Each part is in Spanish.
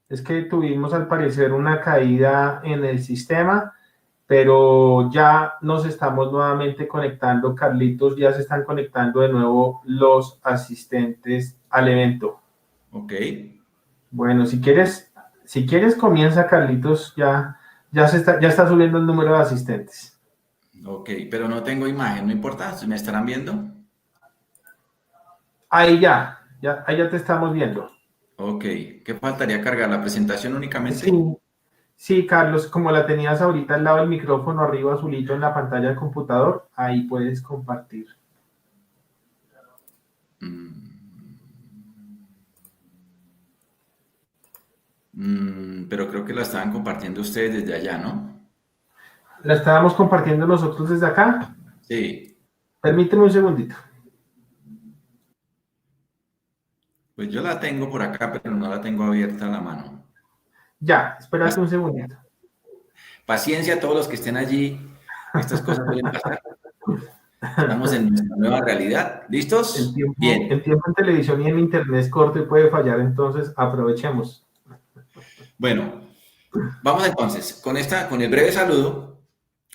Es que tuvimos al parecer una caída en el sistema, pero ya nos estamos nuevamente conectando. Carlitos, ya se están conectando de nuevo los asistentes al evento. Ok. Bueno, si quieres comienza Carlitos, ya está subiendo el número de asistentes. Ok, pero no tengo imagen, no importa, ¿me estarán viendo? Ahí ya te estamos viendo. Ok, ¿qué faltaría cargar? ¿La presentación Sí, únicamente? sí, Carlos, como la tenías ahorita al lado del micrófono, arriba azulito en la pantalla del computador, ahí puedes compartir. Pero creo que la estaban compartiendo ustedes desde allá, ¿no? La estábamos compartiendo nosotros desde acá. Sí, Permíteme un segundito. pues yo la tengo por acá, pero no la tengo abierta a la mano. Ya, espérate un segundito. Paciencia a todos los que estén allí, estas cosas suelen pasar. Estamos en nuestra nueva realidad. El ¿Listos? tiempo, Bien. el tiempo en televisión y en internet es corto y puede fallar, entonces aprovechemos. Bueno, vamos entonces, con el breve saludo,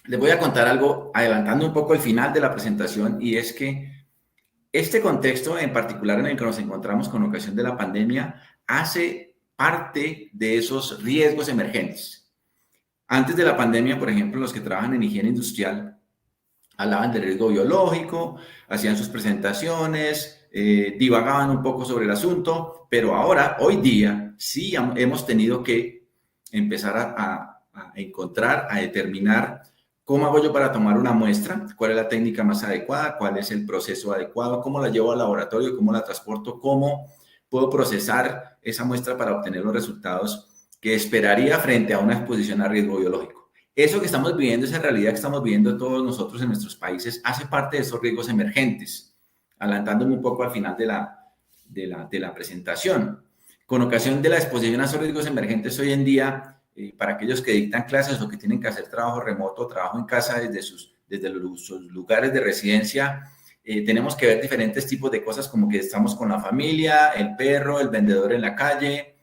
les voy a contar algo, adelantando un poco el final de la presentación, y es que este contexto en particular en el que nos encontramos con ocasión de la pandemia hace parte de esos riesgos emergentes. Antes de la pandemia, por ejemplo, los que trabajan en higiene industrial hablaban del riesgo biológico, hacían sus presentaciones, divagaban un poco sobre el asunto, pero ahora, hoy día, sí hemos tenido que empezar a encontrar, a determinar cómo hago yo para tomar una muestra, cuál es la técnica más adecuada, cuál es el proceso adecuado, cómo la llevo al laboratorio, cómo la transporto, cómo puedo procesar esa muestra para obtener los resultados que esperaría frente a una exposición a riesgo biológico. Eso que estamos viviendo, esa realidad que estamos viviendo todos nosotros en nuestros países, hace parte de esos riesgos emergentes, adelantándome un poco al final de la presentación. Con ocasión de la exposición a esos riesgos emergentes hoy en día, para aquellos que dictan clases o que tienen que hacer trabajo remoto, trabajo en casa desde sus lugares de residencia, tenemos que ver diferentes tipos de cosas como que estamos con la familia, el perro, el vendedor en la calle,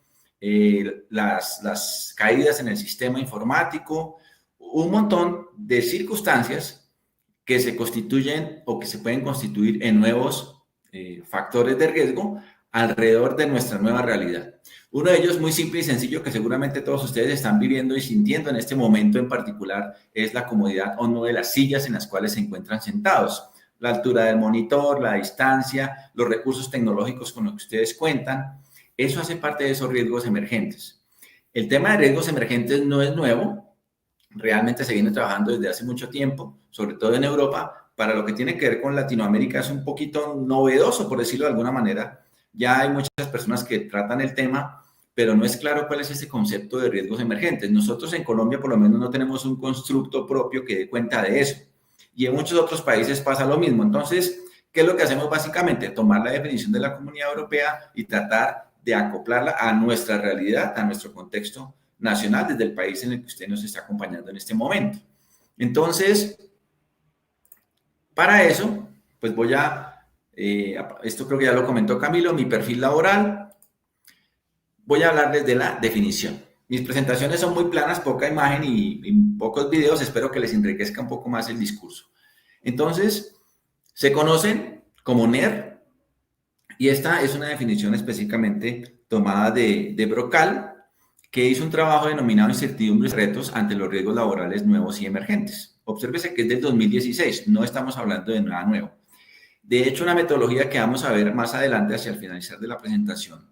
las caídas en el sistema informático, un montón de circunstancias que se constituyen o que se pueden constituir en nuevos factores de riesgo alrededor de nuestra nueva realidad. Uno de ellos muy simple y sencillo que seguramente todos ustedes están viviendo y sintiendo en este momento en particular es la comodidad o no de las sillas en las cuales se encuentran sentados. La altura del monitor, la distancia, los recursos tecnológicos con los que ustedes cuentan, eso hace parte de esos riesgos emergentes. El tema de riesgos emergentes no es nuevo, realmente se viene trabajando desde hace mucho tiempo, sobre todo en Europa. Para lo que tiene que ver con Latinoamérica es un poquito novedoso, por decirlo de alguna manera. Ya hay muchas personas que tratan el tema, pero no es claro cuál es ese concepto de riesgos emergentes. Nosotros en Colombia por lo menos no tenemos un constructo propio que dé cuenta de eso. Y en muchos otros países pasa lo mismo. Entonces, ¿qué es lo que hacemos básicamente? Tomar la definición de la Comunidad Europea y tratar de acoplarla a nuestra realidad, a nuestro contexto nacional, desde el país en el que usted nos está acompañando en este momento. Entonces, para eso, pues esto creo que ya lo comentó Camilo, mi perfil laboral, voy a hablarles de la definición. Mis presentaciones son muy planas, poca imagen y pocos videos, espero que les enriquezca un poco más el discurso. Entonces, se conocen como NER, y esta es una definición específicamente tomada de Brocal, que hizo un trabajo denominado Incertidumbres y retos ante los riesgos laborales nuevos y emergentes. Obsérvese que es del 2016, no estamos hablando de nada nuevo. De hecho, una metodología que vamos a ver más adelante hacia el finalizar de la presentación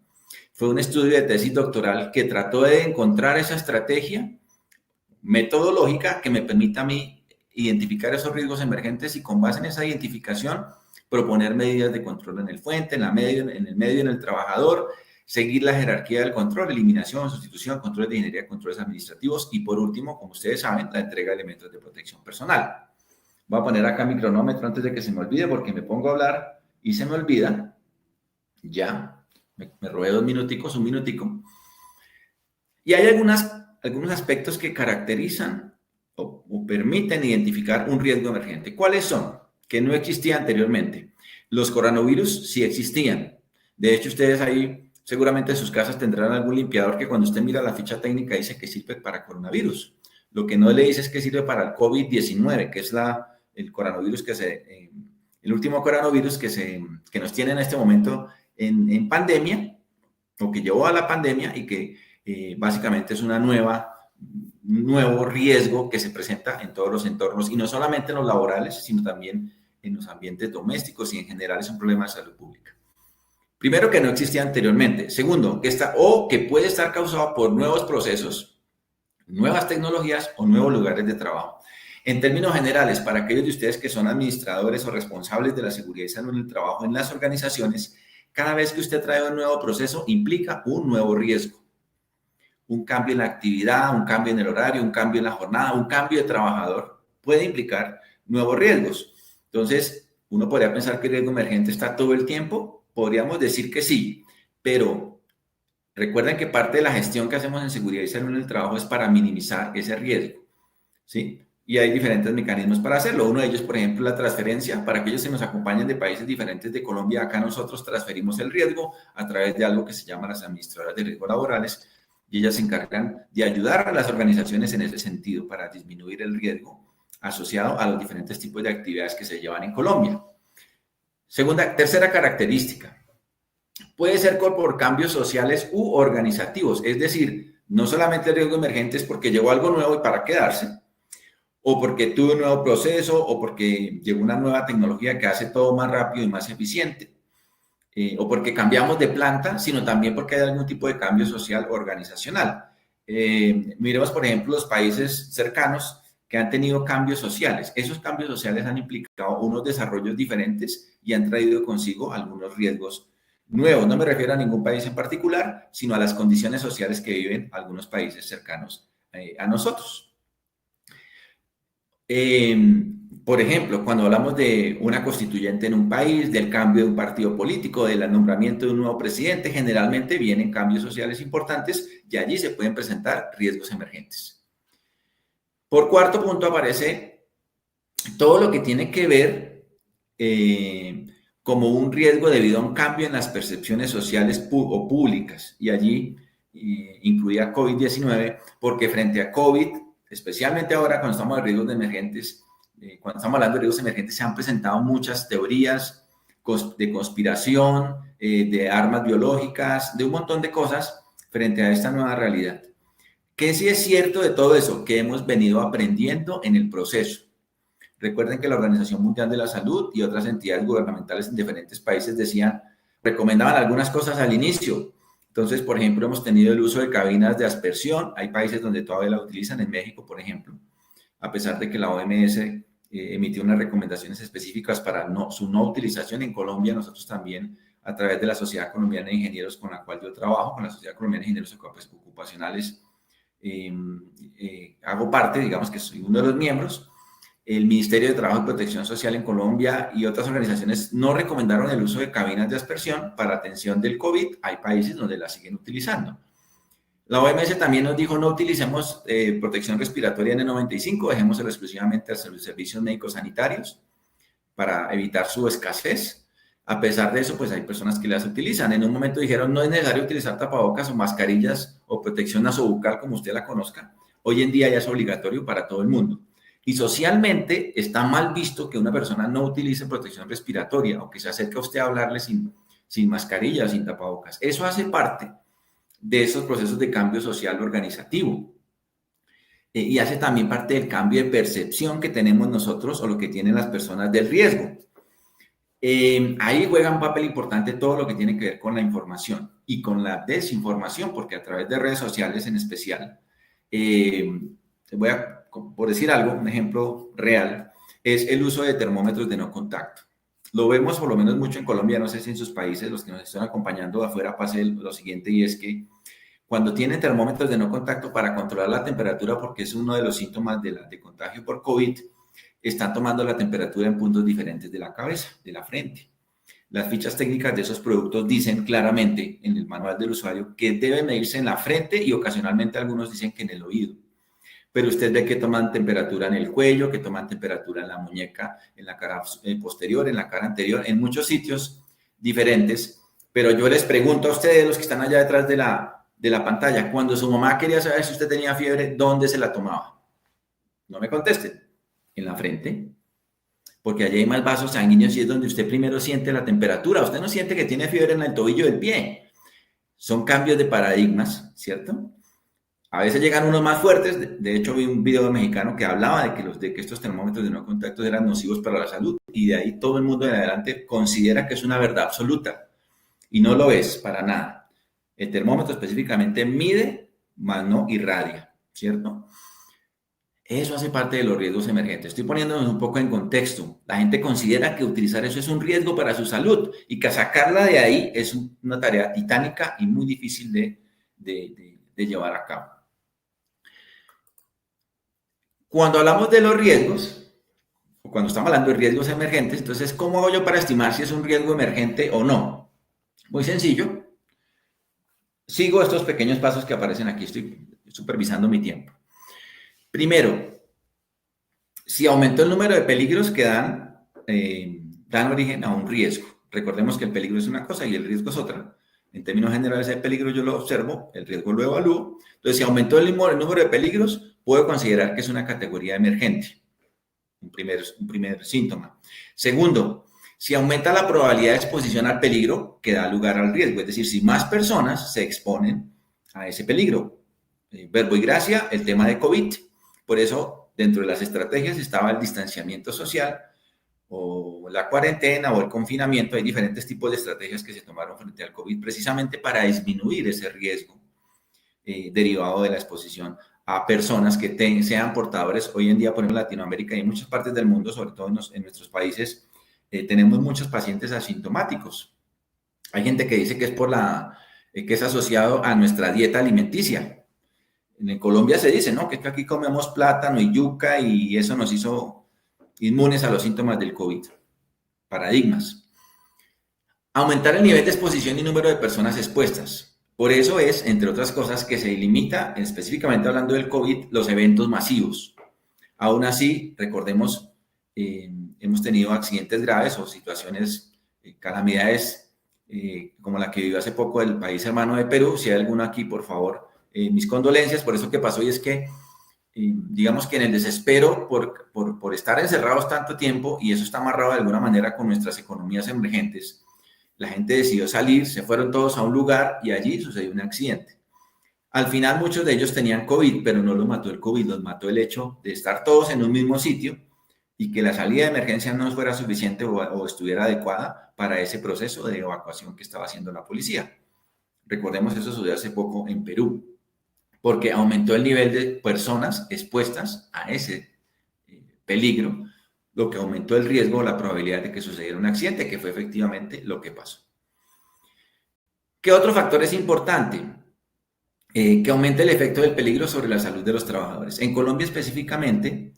fue un estudio de tesis doctoral que trató de encontrar esa estrategia metodológica que me permita a mí identificar esos riesgos emergentes y con base en esa identificación proponer medidas de control en el fuente, en el medio, en el trabajador, seguir la jerarquía del control, eliminación, sustitución, controles de ingeniería, controles administrativos y por último, como ustedes saben, la entrega de elementos de protección personal. Voy a poner acá mi cronómetro antes de que se me olvide porque me pongo a hablar y se me olvida. Ya, me robé 2 minuticos, 1 minutico. Y hay algunos aspectos que caracterizan o permiten identificar un riesgo emergente. ¿Cuáles son? Que no existía anteriormente. Los coronavirus sí existían. De hecho, ustedes ahí seguramente en sus casas tendrán algún limpiador que cuando usted mira la ficha técnica dice que sirve para coronavirus. Lo que no le dice es que sirve para el COVID-19, que es el coronavirus el último coronavirus que nos tiene en este momento en pandemia, o que llevó a la pandemia y que básicamente es un nuevo riesgo que se presenta en todos los entornos, y no solamente en los laborales, sino también en los ambientes domésticos, y en general es un problema de salud pública. Primero, que no existía anteriormente. Segundo, que puede estar causado por nuevos procesos, nuevas tecnologías o nuevos lugares de trabajo. En términos generales, para aquellos de ustedes que son administradores o responsables de la seguridad y salud en el trabajo en las organizaciones, cada vez que usted trae un nuevo proceso implica un nuevo riesgo. Un cambio en la actividad, un cambio en el horario, un cambio en la jornada, un cambio de trabajador puede implicar nuevos riesgos. Entonces, uno podría pensar que el riesgo emergente está todo el tiempo. Podríamos decir que sí, pero recuerden que parte de la gestión que hacemos en seguridad y salud en el trabajo es para minimizar ese riesgo, ¿sí? Y hay diferentes mecanismos para hacerlo. Uno de ellos, por ejemplo, la transferencia. Para aquellos que nos acompañan de países diferentes de Colombia, acá nosotros transferimos el riesgo a través de algo que se llama las administradoras de riesgos laborales, y ellas se encargan de ayudar a las organizaciones en ese sentido para disminuir el riesgo asociado a los diferentes tipos de actividades que se llevan en Colombia. Tercera característica. Puede ser por cambios sociales u organizativos, es decir, no solamente el riesgo emergente es porque llegó algo nuevo y para quedarse, o porque tuve un nuevo proceso, o porque llegó una nueva tecnología que hace todo más rápido y más eficiente, o porque cambiamos de planta, sino también porque hay algún tipo de cambio social o organizacional. Miremos, por ejemplo, los países cercanos que han tenido cambios sociales. Esos cambios sociales han implicado unos desarrollos diferentes y han traído consigo algunos riesgos nuevos. No me refiero a ningún país en particular, sino a las condiciones sociales que viven algunos países cercanos a nosotros. Por ejemplo, cuando hablamos de una constituyente en un país, del cambio de un partido político, del nombramiento de un nuevo presidente, generalmente vienen cambios sociales importantes y allí se pueden presentar riesgos emergentes. Por cuarto punto aparece todo lo que tiene que ver como un riesgo debido a un cambio en las percepciones sociales o públicas, y allí incluía COVID-19, porque frente a COVID, especialmente ahora cuando estamos hablando de riesgos emergentes, se han presentado muchas teorías de conspiración, de armas biológicas, de un montón de cosas frente a esta nueva realidad. ¿Qué sí es cierto de todo eso? Que hemos venido aprendiendo en el proceso. Recuerden que la Organización Mundial de la Salud y otras entidades gubernamentales en diferentes países recomendaban algunas cosas al inicio. Entonces, por ejemplo, hemos tenido el uso de cabinas de aspersión. Hay países donde todavía la utilizan, en México, por ejemplo, a pesar de que la OMS emitió unas recomendaciones específicas para su no utilización. En Colombia, nosotros también, a través de la Sociedad Colombiana de Ingenieros, con la cual yo trabajo, con la Sociedad Colombiana de Ingenieros Ocupacionales, hago parte, digamos que soy uno de los miembros. El Ministerio de Trabajo y Protección Social en Colombia y otras organizaciones no recomendaron el uso de cabinas de aspersión para atención del COVID. Hay países donde la siguen utilizando. La OMS también nos dijo: no utilicemos protección respiratoria N95, dejémoselo exclusivamente a los servicios médicos sanitarios para evitar su escasez. A pesar de eso, pues hay personas que las utilizan. En un momento dijeron: no es necesario utilizar tapabocas o mascarillas o protección nasobucal, como usted la conozca. Hoy en día ya es obligatorio para todo el mundo. Y socialmente está mal visto que una persona no utilice protección respiratoria o que se acerque a usted a hablarle sin mascarilla o sin tapabocas. Eso hace parte de esos procesos de cambio social organizativo. Y hace también parte del cambio de percepción que tenemos nosotros o lo que tienen las personas del riesgo. Ahí juega un papel importante todo lo que tiene que ver con la información y con la desinformación, porque a través de redes sociales en especial, por decir algo, un ejemplo real, es el uso de termómetros de no contacto. Lo vemos por lo menos mucho en Colombia, no sé si en sus países, los que nos están acompañando de afuera, pase lo siguiente, y es que cuando tienen termómetros de no contacto para controlar la temperatura, porque es uno de los síntomas de contagio por COVID, están tomando la temperatura en puntos diferentes de la cabeza, de la frente. Las fichas técnicas de esos productos dicen claramente en el manual del usuario que debe medirse en la frente, y ocasionalmente algunos dicen que en el oído. Pero usted ve que toman temperatura en el cuello, que toman temperatura en la muñeca, en la cara posterior, en la cara anterior, en muchos sitios diferentes, Pero yo les pregunto a ustedes, los que están allá detrás de la pantalla, cuando su mamá quería saber si usted tenía fiebre, ¿dónde se la tomaba? No me contesten. En la frente. Porque allí hay más vasos sanguíneos y es donde usted primero siente la temperatura. Usted no siente que tiene fiebre en el tobillo del pie. Son cambios de paradigmas, ¿cierto? A veces llegan unos más fuertes. De hecho, vi un video mexicano que hablaba de que estos termómetros de no contacto eran nocivos para la salud. Y de ahí todo el mundo en adelante considera que es una verdad absoluta. Y no lo es para nada. El termómetro específicamente mide, más no irradia, ¿cierto? Eso hace parte de los riesgos emergentes. Estoy poniéndonos un poco en contexto. La gente considera que utilizar eso es un riesgo para su salud y que sacarla de ahí es una tarea titánica y muy difícil de llevar a cabo. Cuando hablamos de los riesgos, o cuando estamos hablando de riesgos emergentes, entonces, ¿cómo hago yo para estimar si es un riesgo emergente o no? Muy sencillo. Sigo estos pequeños pasos que aparecen aquí. Estoy supervisando mi tiempo. Primero, si aumentó el número de peligros que dan origen a un riesgo. Recordemos que el peligro es una cosa y el riesgo es otra. En términos generales, el peligro yo lo observo, el riesgo lo evalúo. Entonces, si aumentó el número de peligros, puedo considerar que es una categoría emergente. Un primer síntoma. Segundo, si aumenta la probabilidad de exposición al peligro que da lugar al riesgo. Es decir, si más personas se exponen a ese peligro. Verbo y gracia, el tema de COVID. Por eso, dentro de las estrategias estaba el distanciamiento social o la cuarentena o el confinamiento. Hay diferentes tipos de estrategias que se tomaron frente al COVID precisamente para disminuir ese riesgo derivado de la exposición a personas que sean portadores. Hoy en día, por ejemplo, en Latinoamérica y en muchas partes del mundo, sobre todo en nuestros países, tenemos muchos pacientes asintomáticos. Hay gente que dice que es que es asociado a nuestra dieta alimenticia. En Colombia se dice, ¿no? Que aquí comemos plátano y yuca y eso nos hizo inmunes a los síntomas del COVID. Paradigmas. Aumentar el nivel de exposición y número de personas expuestas. Por eso es, entre otras cosas, que se limita, específicamente hablando del COVID, los eventos masivos. Aún así, recordemos, hemos tenido accidentes graves o situaciones, calamidades, como la que vivió hace poco el país hermano de Perú. Si hay alguno aquí, por favor, mis condolencias por eso que pasó, y es que digamos que en el desespero por estar encerrados tanto tiempo, y eso está amarrado de alguna manera con nuestras economías emergentes, la gente decidió salir, se fueron todos a un lugar y allí sucedió un accidente. Al final muchos de ellos tenían COVID, pero no los mató el COVID, los mató el hecho de estar todos en un mismo sitio y que la salida de emergencia no fuera suficiente o estuviera adecuada para ese proceso de evacuación que estaba haciendo la policía. Recordemos, eso sucedió hace poco en Perú, porque aumentó el nivel de personas expuestas a ese peligro, lo que aumentó el riesgo o la probabilidad de que sucediera un accidente, que fue efectivamente lo que pasó. ¿Qué otro factor es importante? Que aumente el efecto del peligro sobre la salud de los trabajadores. En Colombia específicamente,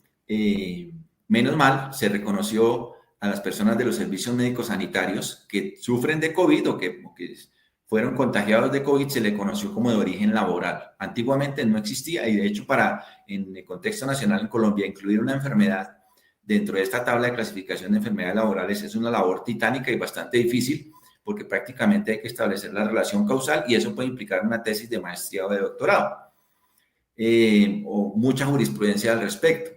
menos mal, se reconoció a las personas de los servicios médicos sanitarios que sufren de COVID o que fueron contagiados de COVID, se le conoció como de origen laboral. Antiguamente no existía y de hecho en el contexto nacional en Colombia, incluir una enfermedad dentro de esta tabla de clasificación de enfermedades laborales es una labor titánica y bastante difícil porque prácticamente hay que establecer la relación causal y eso puede implicar una tesis de maestría o de doctorado o mucha jurisprudencia al respecto.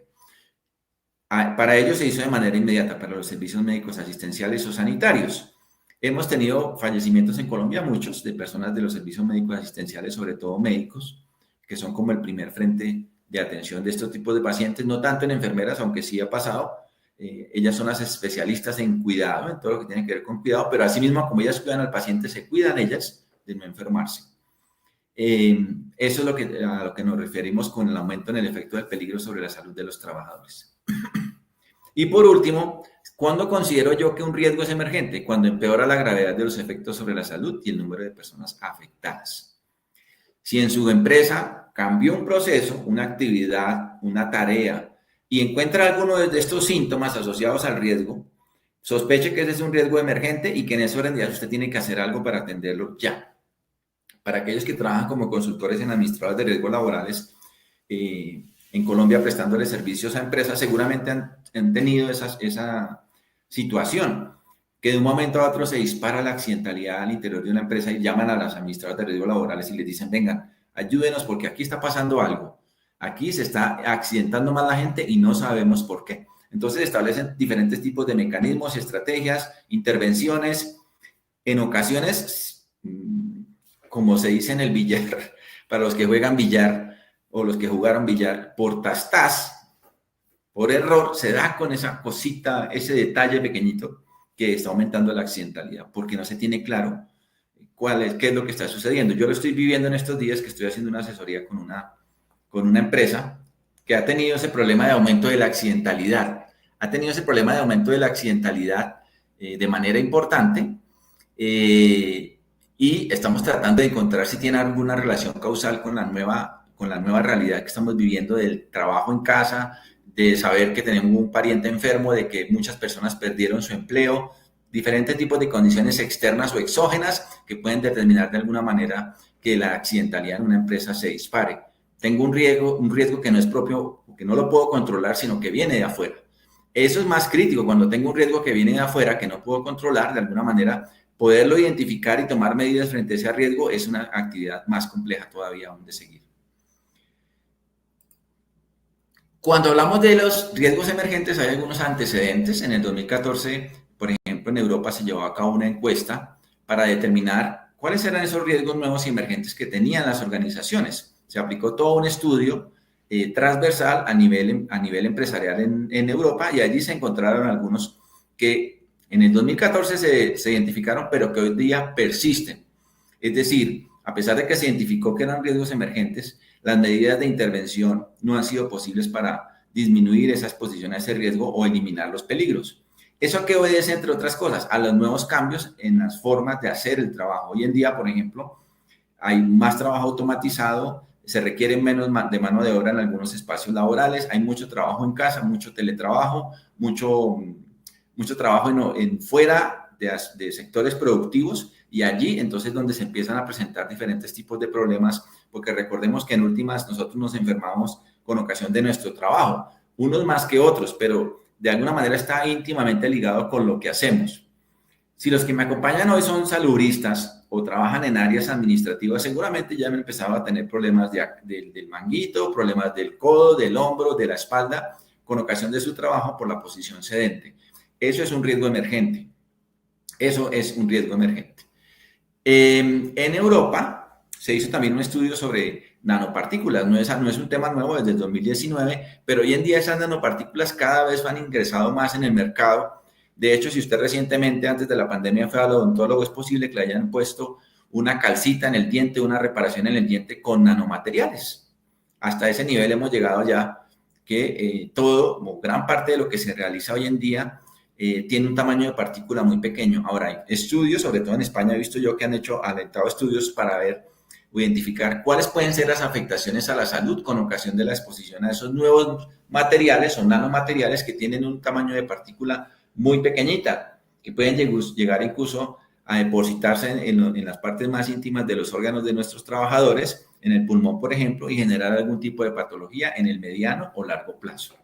Para ello se hizo de manera inmediata para los servicios médicos asistenciales o sanitarios. Hemos tenido fallecimientos en Colombia, muchos, de personas de los servicios médicos asistenciales, sobre todo médicos, que son como el primer frente de atención de estos tipos de pacientes, no tanto en enfermeras, aunque sí ha pasado. Ellas son las especialistas en cuidado, en todo lo que tiene que ver con cuidado, pero asimismo, como ellas cuidan al paciente, se cuidan ellas de no enfermarse. Eso es a lo que nos referimos con el aumento en el efecto del peligro sobre la salud de los trabajadores. Y por último, ¿cuándo considero yo que un riesgo es emergente? Cuando empeora la gravedad de los efectos sobre la salud y el número de personas afectadas. Si en su empresa cambió un proceso, una actividad, una tarea, y encuentra alguno de estos síntomas asociados al riesgo, sospeche que ese es un riesgo emergente y que en ese orden de ideas usted tiene que hacer algo para atenderlo ya. Para aquellos que trabajan como consultores en administradores de riesgos laborales, en Colombia prestándoles servicios a empresas, seguramente han tenido esa situación. que de un momento a otro se dispara la accidentalidad al interior de una empresa y llaman a las administradoras de riesgos laborales y les dicen, vengan, ayúdenos porque aquí está pasando algo. Aquí se está accidentando más la gente y no sabemos por qué. Entonces establecen diferentes tipos de mecanismos, estrategias, intervenciones. En ocasiones, como se dice en el billar, para los que juegan billar o los que jugaron billar, por tastás, por error, se da con esa cosita, ese detalle pequeñito que está aumentando la accidentalidad, porque no se tiene claro qué es lo que está sucediendo. Yo lo estoy viviendo en estos días que estoy haciendo una asesoría con una empresa que ha tenido ese problema de aumento de la accidentalidad. Ha tenido ese problema de aumento de la accidentalidad de manera importante y estamos tratando de encontrar si tiene alguna relación causal con la nueva realidad que estamos viviendo del trabajo en casa, de saber que tenemos un pariente enfermo, de que muchas personas perdieron su empleo, diferentes tipos de condiciones externas o exógenas que pueden determinar de alguna manera que la accidentalidad en una empresa se dispare. Tengo un riesgo que no es propio, que no lo puedo controlar, sino que viene de afuera. Eso es más crítico, cuando tengo un riesgo que viene de afuera, que no puedo controlar, de alguna manera, poderlo identificar y tomar medidas frente a ese riesgo es una actividad más compleja todavía aún de seguir. Cuando hablamos de los riesgos emergentes, hay algunos antecedentes. En el 2014, por ejemplo, en Europa se llevó a cabo una encuesta para determinar cuáles eran esos riesgos nuevos y emergentes que tenían las organizaciones. Se aplicó todo un estudio transversal a nivel empresarial en Europa y allí se encontraron algunos que en el 2014 se identificaron, pero que hoy día persisten. Es decir, a pesar de que se identificó que eran riesgos emergentes, las medidas de intervención no han sido posibles para disminuir esa exposición a ese riesgo o eliminar los peligros. ¿Eso a qué obedece, entre otras cosas? A los nuevos cambios en las formas de hacer el trabajo. Hoy en día, por ejemplo, hay más trabajo automatizado, se requiere menos de mano de obra en algunos espacios laborales, hay mucho trabajo en casa, mucho teletrabajo, mucho trabajo fuera de sectores productivos, y allí entonces donde se empiezan a presentar diferentes tipos de problemas, porque recordemos que en últimas nosotros nos enfermamos con ocasión de nuestro trabajo, unos más que otros, pero de alguna manera está íntimamente ligado con lo que hacemos. Si los que me acompañan hoy son salubristas o trabajan en áreas administrativas, seguramente ya han empezado a tener problemas del manguito, problemas del codo, del hombro, de la espalda, con ocasión de su trabajo por la posición sedente. Eso es un riesgo emergente. Eso es un riesgo emergente. En Europa se hizo también un estudio sobre nanopartículas. No es un tema nuevo desde el 2019, pero hoy en día esas nanopartículas cada vez han ingresado más en el mercado. De hecho, si usted recientemente, antes de la pandemia, fue al odontólogo, es posible que le hayan puesto una calcita en el diente, una reparación en el diente con nanomateriales. Hasta ese nivel hemos llegado ya que gran parte de lo que se realiza hoy en día tiene un tamaño de partícula muy pequeño. Ahora, hay estudios, sobre todo en España, he visto yo que han alentado estudios para ver o identificar cuáles pueden ser las afectaciones a la salud con ocasión de la exposición a esos nuevos materiales o nanomateriales que tienen un tamaño de partícula muy pequeñita, que pueden llegar incluso a depositarse en las partes más íntimas de los órganos de nuestros trabajadores, en el pulmón, por ejemplo, y generar algún tipo de patología en el mediano o largo plazo.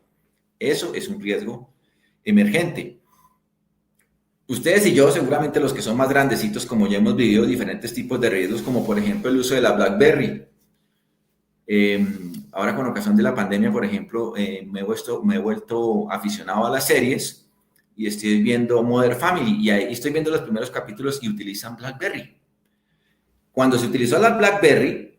Eso es un riesgo emergente. Ustedes y yo, seguramente los que son más grandecitos, como ya hemos vivido diferentes tipos de riesgos, como por ejemplo el uso de la BlackBerry. Ahora con ocasión de la pandemia, por ejemplo, me he vuelto aficionado a las series y estoy viendo Modern Family y ahí estoy viendo los primeros capítulos y utilizan BlackBerry. Cuando se utilizó la BlackBerry,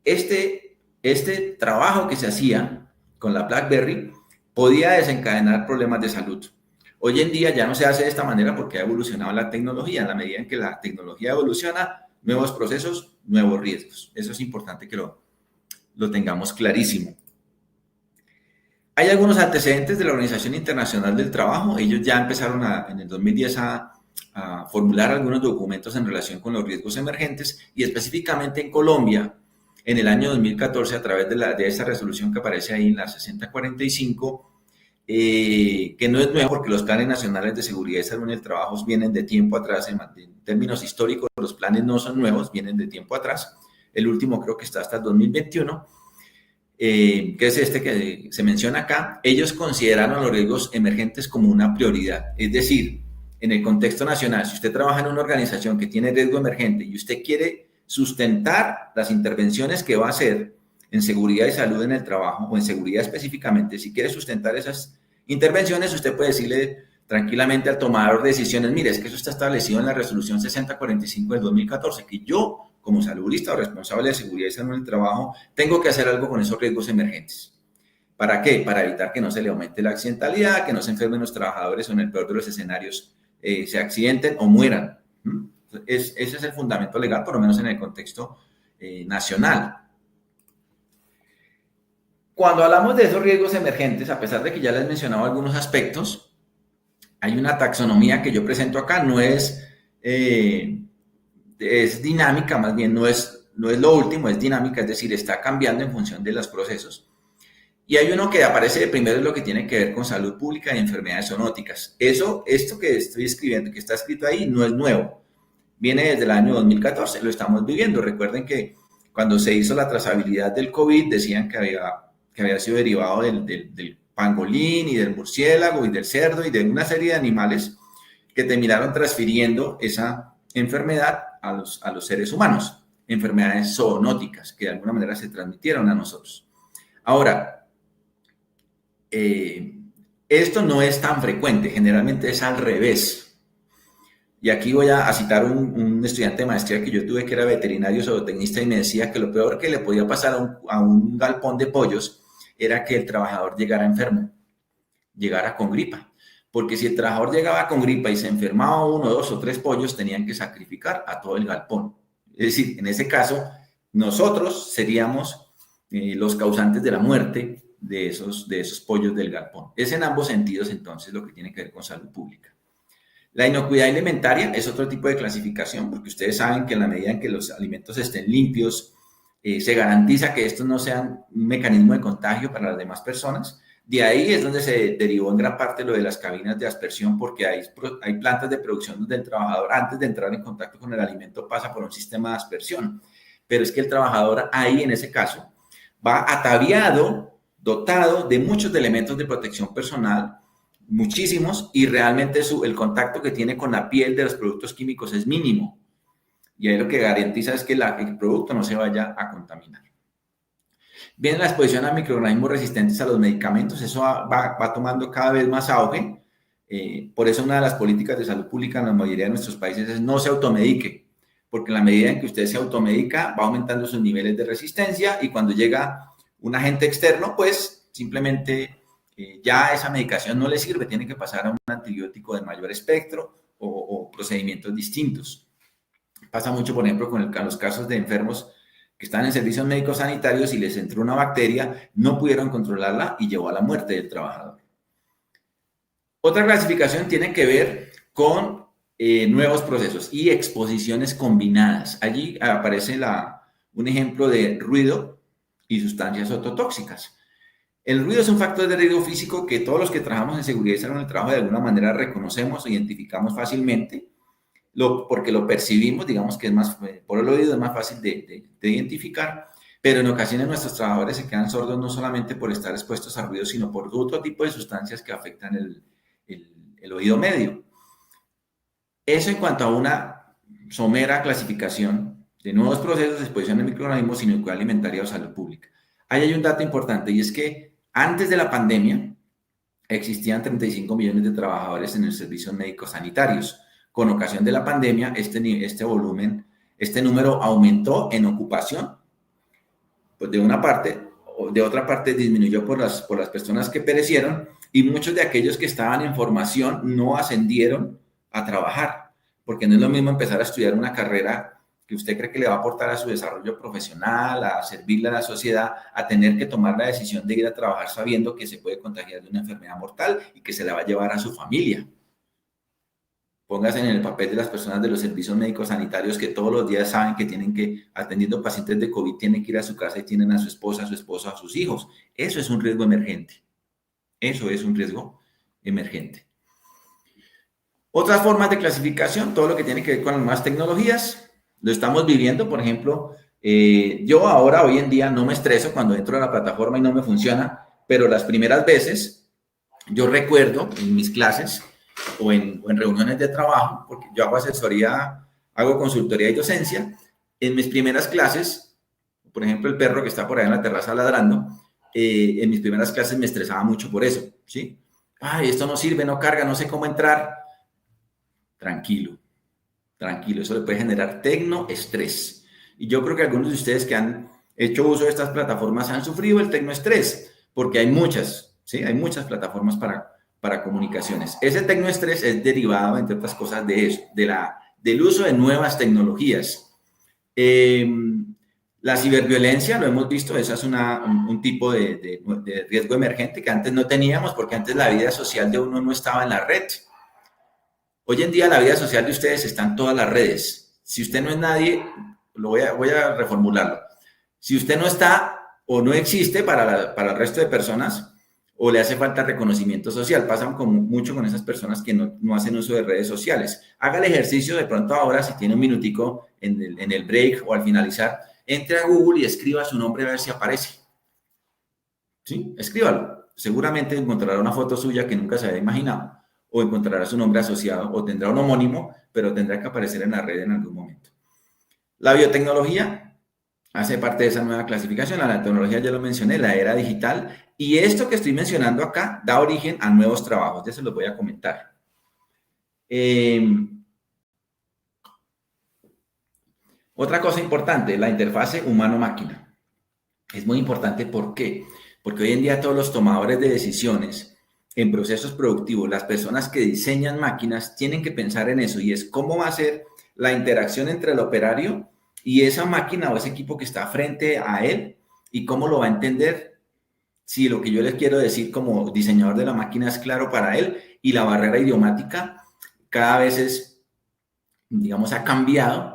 este trabajo que se hacía con la BlackBerry podía desencadenar problemas de salud. Hoy en día ya no se hace de esta manera porque ha evolucionado la tecnología. En la medida en que la tecnología evoluciona, nuevos procesos, nuevos riesgos. Eso es importante que lo tengamos clarísimo. Hay algunos antecedentes de la Organización Internacional del Trabajo. Ellos ya empezaron en el 2010 a formular algunos documentos en relación con los riesgos emergentes y específicamente en Colombia, en el año 2014, a través de esa resolución que aparece ahí en la 6045, que no es nuevo porque los planes nacionales de seguridad y salud en el trabajo vienen de tiempo atrás. En términos históricos, los planes no son nuevos, vienen de tiempo atrás. El último creo que está hasta el 2021, que es este que se menciona acá. Ellos consideraron los riesgos emergentes como una prioridad. Es decir, en el contexto nacional, si usted trabaja en una organización que tiene riesgo emergente y usted quiere sustentar las intervenciones que va a hacer en seguridad y salud en el trabajo, o en seguridad específicamente, si quiere sustentar esas intervenciones, usted puede decirle tranquilamente al tomador de decisiones, mire, es que eso está establecido en la resolución 6045 del 2014, que yo, como saludista o responsable de seguridad y salud en el trabajo, tengo que hacer algo con esos riesgos emergentes. ¿Para qué? Para evitar que no se le aumente la accidentalidad, que no se enfermen los trabajadores o, en el peor de los escenarios, se accidenten o mueran. Ese es el fundamento legal, por lo menos en el contexto nacional. Cuando hablamos de esos riesgos emergentes, a pesar de que ya les he mencionado algunos aspectos, hay una taxonomía que yo presento acá, no es dinámica, más bien no es lo último, es dinámica, es decir, está cambiando en función de los procesos. Y hay uno que aparece de primero, es lo que tiene que ver con salud pública y enfermedades zoonóticas. Esto que estoy escribiendo, que está escrito ahí, no es nuevo. Viene desde el año 2014, lo estamos viviendo. Recuerden que cuando se hizo la trazabilidad del COVID, decían que había sido derivado del pangolín y del murciélago y del cerdo y de una serie de animales que terminaron transfiriendo esa enfermedad a los seres humanos. Enfermedades zoonóticas que de alguna manera se transmitieron a nosotros. Ahora, esto no es tan frecuente, generalmente es al revés. Y aquí voy a citar un estudiante de maestría que yo tuve, que era veterinario zootecnista, y me decía que lo peor que le podía pasar a un galpón de pollos era que el trabajador llegara enfermo, llegara con gripa. Porque si el trabajador llegaba con gripa y se enfermaba 1, 2 o 3 pollos, tenían que sacrificar a todo el galpón. Es decir, en ese caso, nosotros seríamos los causantes de la muerte de esos pollos del galpón. Es en ambos sentidos, entonces, lo que tiene que ver con salud pública. La inocuidad alimentaria es otro tipo de clasificación, porque ustedes saben que en la medida en que los alimentos estén limpios, se garantiza que estos no sean un mecanismo de contagio para las demás personas. De ahí es donde se derivó en gran parte lo de las cabinas de aspersión, porque hay plantas de producción donde el trabajador, antes de entrar en contacto con el alimento, pasa por un sistema de aspersión. Pero es que el trabajador ahí, en ese caso, va ataviado, dotado de muchos elementos de protección personal, muchísimos, y realmente el contacto que tiene con la piel de los productos químicos es mínimo. Y ahí lo que garantiza es que el producto no se vaya a contaminar. Bien, la exposición a microorganismos resistentes a los medicamentos, eso va tomando cada vez más auge. Por eso una de las políticas de salud pública en la mayoría de nuestros países es no se automedique, porque en la medida en que usted se automedica va aumentando sus niveles de resistencia, y cuando llega un agente externo, pues simplemente ya esa medicación no le sirve, tiene que pasar a un antibiótico de mayor espectro o procedimientos distintos. Pasa mucho, por ejemplo, con los casos de enfermos que están en servicios médicos sanitarios y les entró una bacteria, no pudieron controlarla y llevó a la muerte del trabajador. Otra clasificación tiene que ver con nuevos procesos y exposiciones combinadas. Allí aparece un ejemplo de ruido y sustancias ototóxicas. El ruido es un factor de riesgo físico que todos los que trabajamos en seguridad y salud en el trabajo de alguna manera reconocemos o identificamos fácilmente, porque lo percibimos, digamos que es más, por el oído es más fácil de identificar, pero en ocasiones nuestros trabajadores se quedan sordos no solamente por estar expuestos a ruido, sino por otro tipo de sustancias que afectan el oído medio. Eso en cuanto a una somera clasificación de nuevos procesos de exposición de microorganismos, inocuidad alimentaria o salud pública. Ahí hay un dato importante, y es que antes de la pandemia existían 35 millones de trabajadores en los servicios médicos sanitarios. Con ocasión de la pandemia, este número aumentó en ocupación, pues de una parte, de otra parte disminuyó por las personas que perecieron, y muchos de aquellos que estaban en formación no ascendieron a trabajar, porque no es lo mismo empezar a estudiar una carrera que usted cree que le va a aportar a su desarrollo profesional, a servirle a la sociedad, a tener que tomar la decisión de ir a trabajar sabiendo que se puede contagiar de una enfermedad mortal y que se la va a llevar a su familia. Póngase en el papel de las personas de los servicios médicos sanitarios que todos los días saben que tienen que, atendiendo pacientes de COVID, tienen que ir a su casa y tienen a su esposa, a su esposo, a sus hijos. Eso es un riesgo emergente. Eso es un riesgo emergente. Otras formas de clasificación, todo lo que tiene que ver con las nuevas tecnologías, lo estamos viviendo. Por ejemplo, yo ahora, hoy en día, no me estreso cuando entro a la plataforma y no me funciona, pero las primeras veces, yo recuerdo en mis clases o en reuniones de trabajo, porque yo hago asesoría, hago consultoría y docencia. En mis primeras clases, por ejemplo, el perro que está por ahí en la terraza ladrando, en mis primeras clases me estresaba mucho por eso, ¿sí? Ay, esto no sirve, no carga, no sé cómo entrar. Tranquilo, tranquilo, eso le puede generar tecnoestrés. Y yo creo que algunos de ustedes que han hecho uso de estas plataformas han sufrido el tecnoestrés, porque hay muchas, ¿sí? Hay muchas plataformas para comunicaciones. Ese tecnoestrés es derivado, entre otras cosas, de eso, del uso de nuevas tecnologías. La ciberviolencia, lo hemos visto, eso es un tipo de riesgo emergente que antes no teníamos, porque antes la vida social de uno no estaba en la red. Hoy en día la vida social de ustedes está en todas las redes. Si usted no es nadie, voy a reformularlo. Si usted no está o no existe para el resto de personas, o le hace falta reconocimiento social, pasan mucho con esas personas que no hacen uso de redes sociales. Haga el ejercicio de pronto ahora, si tiene un minutico en el break o al finalizar, entre a Google y escriba su nombre a ver si aparece. ¿Sí? Escríbalo. Seguramente encontrará una foto suya que nunca se había imaginado, o encontrará su nombre asociado, o tendrá un homónimo, pero tendrá que aparecer en la red en algún momento. La biotecnología hace parte de esa nueva clasificación. La tecnología ya lo mencioné, la era digital, y esto que estoy mencionando acá da origen a nuevos trabajos. Ya se los voy a comentar. Otra cosa importante, la interfase humano-máquina. Es muy importante, ¿por qué? Porque hoy en día todos los tomadores de decisiones en procesos productivos, las personas que diseñan máquinas, tienen que pensar en eso, y es cómo va a ser la interacción entre el operario y esa máquina o ese equipo que está frente a él, y cómo lo va a entender, si lo que yo les quiero decir como diseñador de la máquina es claro para él, y la barrera idiomática cada vez digamos, ha cambiado.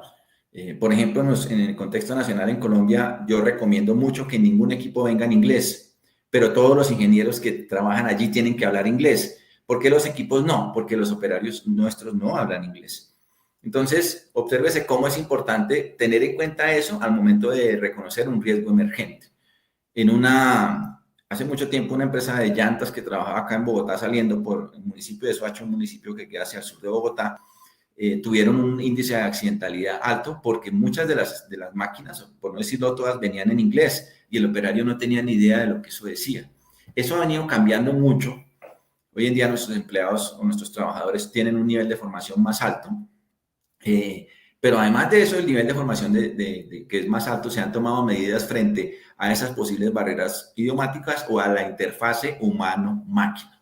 Por ejemplo, en el contexto nacional en Colombia, yo recomiendo mucho que ningún equipo venga en inglés, pero todos los ingenieros que trabajan allí tienen que hablar inglés. ¿Por qué los equipos no? Porque los operarios nuestros no hablan inglés. Entonces, obsérvese cómo es importante tener en cuenta eso al momento de reconocer un riesgo emergente. Hace mucho tiempo, una empresa de llantas que trabajaba acá en Bogotá, saliendo por el municipio de Soacha, un municipio que queda hacia el sur de Bogotá, tuvieron un índice de accidentalidad alto porque muchas de las máquinas, por no decirlo todas, venían en inglés y el operario no tenía ni idea de lo que eso decía. Eso ha venido cambiando mucho. Hoy en día nuestros empleados o nuestros trabajadores tienen un nivel de formación más alto, pero además de eso, el nivel de formación que es más alto, se han tomado medidas frente a esas posibles barreras idiomáticas o a la interfase humano-máquina.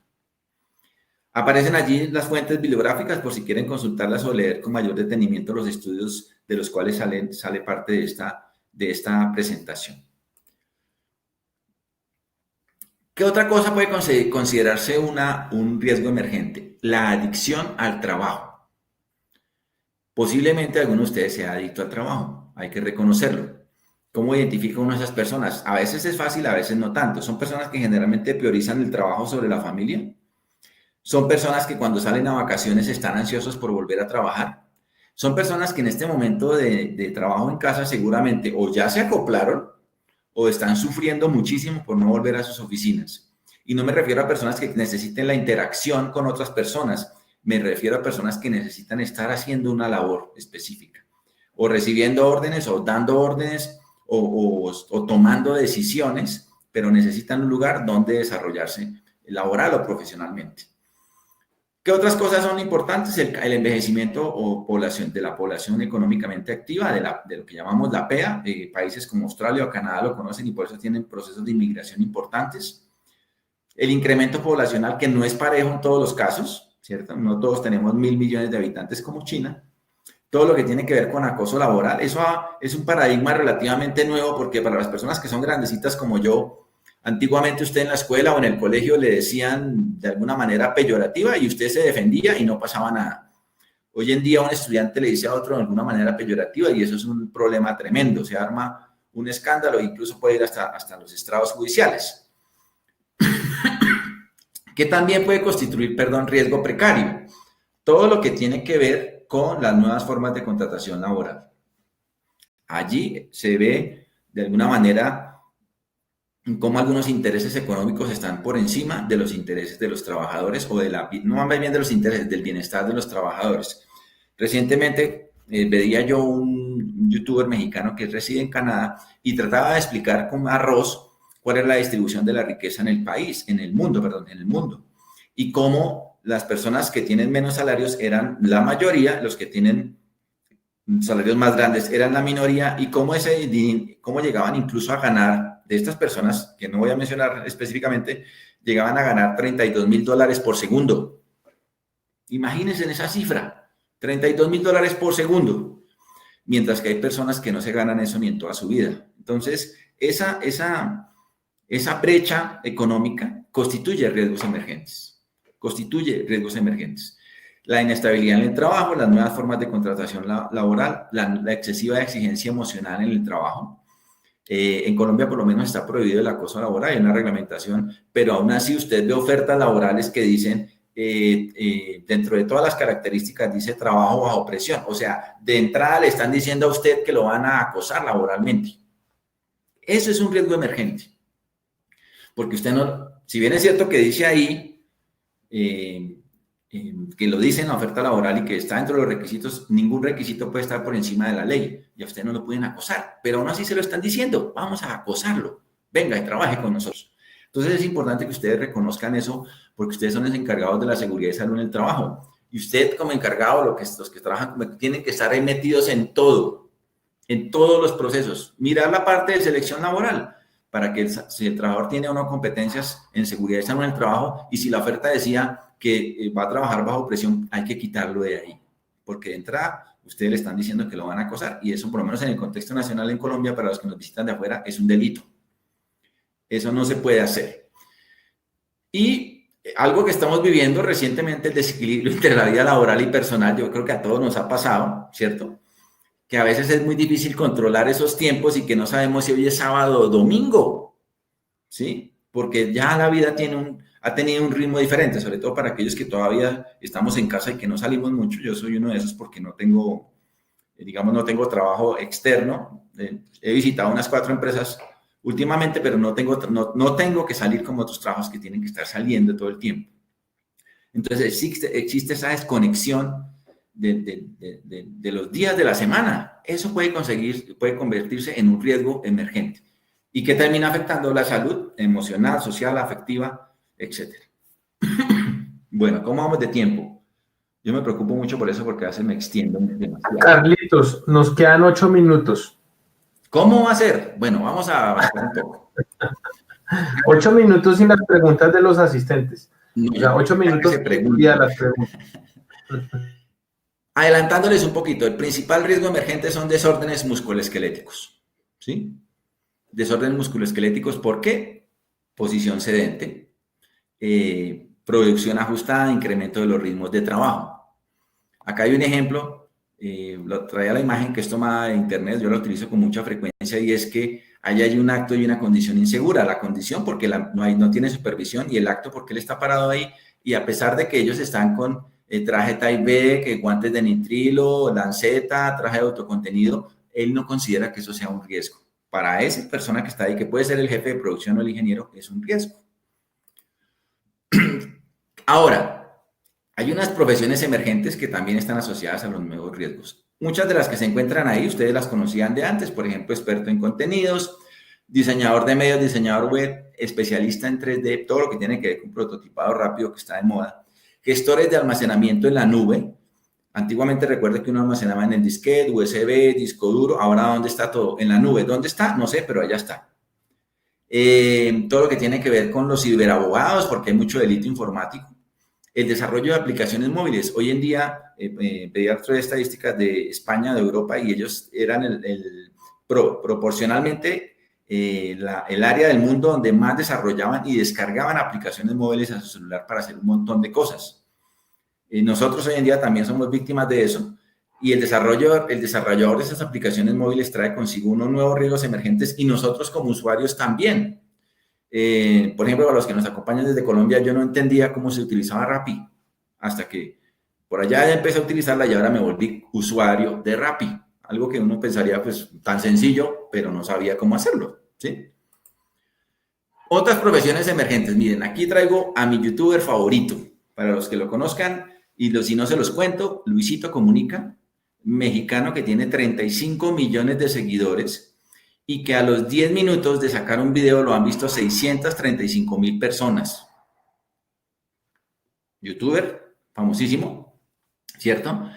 Aparecen allí las fuentes bibliográficas por si quieren consultarlas o leer con mayor detenimiento los estudios de los cuales sale parte de esta presentación. ¿Qué otra cosa puede considerarse un riesgo emergente? La adicción al trabajo. Posiblemente alguno de ustedes sea adicto al trabajo, hay que reconocerlo. ¿Cómo identifica uno a esas personas? A veces es fácil, a veces no tanto. Son personas que generalmente priorizan el trabajo sobre la familia. Son personas que cuando salen a vacaciones están ansiosos por volver a trabajar. Son personas que en este momento de trabajo en casa seguramente o ya se acoplaron o están sufriendo muchísimo por no volver a sus oficinas. Y no me refiero a personas que necesiten la interacción con otras personas, me refiero a personas que necesitan estar haciendo una labor específica, o recibiendo órdenes, o dando órdenes, o tomando decisiones, pero necesitan un lugar donde desarrollarse laboral o profesionalmente. ¿Qué otras cosas son importantes? El envejecimiento de la población económicamente activa, de lo que llamamos la PEA. Países como Australia o Canadá lo conocen y por eso tienen procesos de inmigración importantes. El incremento poblacional, que no es parejo en todos los casos, ¿cierto? No todos tenemos 1.000 millones de habitantes como China. Todo lo que tiene que ver con acoso laboral, eso es un paradigma relativamente nuevo, porque para las personas que son grandecitas como yo, antiguamente usted en la escuela o en el colegio le decían de alguna manera peyorativa y usted se defendía y no pasaba nada. Hoy en día un estudiante le dice a otro de alguna manera peyorativa y eso es un problema tremendo. Se arma un escándalo e incluso puede ir hasta los estrados judiciales. Que también puede constituir, riesgo precario. Todo lo que tiene que ver con las nuevas formas de contratación laboral. Allí se ve de alguna manera cómo algunos intereses económicos están por encima de los intereses de los trabajadores o no más bien de los intereses del bienestar de los trabajadores. Recientemente veía yo un youtuber mexicano que reside en Canadá y trataba de explicar con arroz cuál es la distribución de la riqueza en el país, en el mundo, y cómo las personas que tienen menos salarios eran la mayoría, los que tienen salarios más grandes eran la minoría, y cómo llegaban incluso a ganar, de estas personas, que no voy a mencionar específicamente, llegaban a ganar $32,000 por segundo. Imagínense en esa cifra, $32,000 por segundo, mientras que hay personas que no se ganan eso ni en toda su vida. Entonces, esa brecha económica constituye riesgos emergentes. La inestabilidad en el trabajo, las nuevas formas de contratación laboral, la excesiva exigencia emocional en el trabajo. En Colombia por lo menos está prohibido el acoso laboral, hay una reglamentación, pero aún así usted ve ofertas laborales que dicen, dentro de todas las características, dice trabajo bajo presión. O sea, de entrada le están diciendo a usted que lo van a acosar laboralmente. Eso es un riesgo emergente. Porque usted no, si bien es cierto que dice ahí, que lo dice en la oferta laboral y que está dentro de los requisitos, ningún requisito puede estar por encima de la ley y a usted no lo pueden acosar, pero aún así se lo están diciendo, vamos a acosarlo, venga y trabaje con nosotros. Entonces es importante que ustedes reconozcan eso, porque ustedes son los encargados de la seguridad y salud en el trabajo, y usted como encargado, los que trabajan, tienen que estar ahí metidos en todo, en todos los procesos, mirar la parte de selección laboral, para que si el trabajador tiene o no competencias en seguridad y salud en el trabajo, y si la oferta decía que va a trabajar bajo presión, hay que quitarlo de ahí, porque de entrada ustedes le están diciendo que lo van a acosar, y eso por lo menos en el contexto nacional en Colombia, para los que nos visitan de afuera, es un delito. Eso no se puede hacer. Y algo que estamos viviendo recientemente, el desequilibrio entre la vida laboral y personal, yo creo que a todos nos ha pasado, ¿cierto? Que a veces es muy difícil controlar esos tiempos y que no sabemos si hoy es sábado o domingo, ¿sí? Porque ya la vida ha tenido un ritmo diferente, sobre todo para aquellos que todavía estamos en casa y que no salimos mucho. Yo soy uno de esos porque no tengo trabajo externo. He visitado unas 4 empresas últimamente, pero no tengo que salir como otros trabajos que tienen que estar saliendo todo el tiempo. Entonces existe esa desconexión de los días de la semana. Eso puede convertirse en un riesgo emergente. ¿Y que termina afectando la salud emocional, social, afectiva, etcétera? Bueno, ¿cómo vamos de tiempo? Yo me preocupo mucho por eso, porque a veces me extiendo demasiado. Carlitos, nos quedan 8 minutos. ¿Cómo va a ser? Bueno, vamos a avanzar un poco. 8 minutos sin las preguntas de los asistentes. No, o sea, 8 minutos y a las preguntas. Adelantándoles un poquito, el principal riesgo emergente son desórdenes musculoesqueléticos, ¿sí? Desórdenes musculoesqueléticos, ¿por qué? Posición sedente, producción ajustada, incremento de los ritmos de trabajo. Acá hay un ejemplo, lo traía la imagen que es tomada de internet, yo la utilizo con mucha frecuencia, y es que ahí hay un acto y una condición insegura. La condición porque no tiene supervisión, y el acto porque él está parado ahí, y a pesar de que ellos están con traje Type B, que guantes de nitrilo, lanceta, traje de autocontenido, él no considera que eso sea un riesgo. Para esa persona que está ahí, que puede ser el jefe de producción o el ingeniero, es un riesgo. Ahora, hay unas profesiones emergentes que también están asociadas a los nuevos riesgos. Muchas de las que se encuentran ahí, ustedes las conocían de antes, por ejemplo, experto en contenidos, diseñador de medios, diseñador web, especialista en 3D, todo lo que tiene que ver con prototipado rápido que está de moda, gestores de almacenamiento en la nube. Antiguamente recuerdo que uno almacenaba en el disquete, USB, disco duro. Ahora, ¿dónde está todo? En la nube. ¿Dónde está? No sé, pero allá está. Todo lo que tiene que ver con los ciberabogados, porque hay mucho delito informático. El desarrollo de aplicaciones móviles. Hoy en día, pedí otras estadísticas de España, de Europa, y ellos eran proporcionalmente el área del mundo donde más desarrollaban y descargaban aplicaciones móviles a su celular para hacer un montón de cosas. Nosotros hoy en día también somos víctimas de eso, y el desarrollador de esas aplicaciones móviles trae consigo unos nuevos riesgos emergentes, y nosotros como usuarios también. Por ejemplo, para los que nos acompañan desde Colombia, yo no entendía cómo se utilizaba Rappi, hasta que por allá ya empecé a utilizarla y ahora me volví usuario de Rappi. Algo que uno pensaría pues tan sencillo, pero no sabía cómo hacerlo, ¿sí? Otras profesiones emergentes. Miren, aquí traigo a mi youtuber favorito, para los que lo conozcan, y si no se los cuento, Luisito Comunica, mexicano que tiene 35 millones de seguidores y que a los 10 minutos de sacar un video lo han visto 635,000 personas. Youtuber, famosísimo, ¿cierto?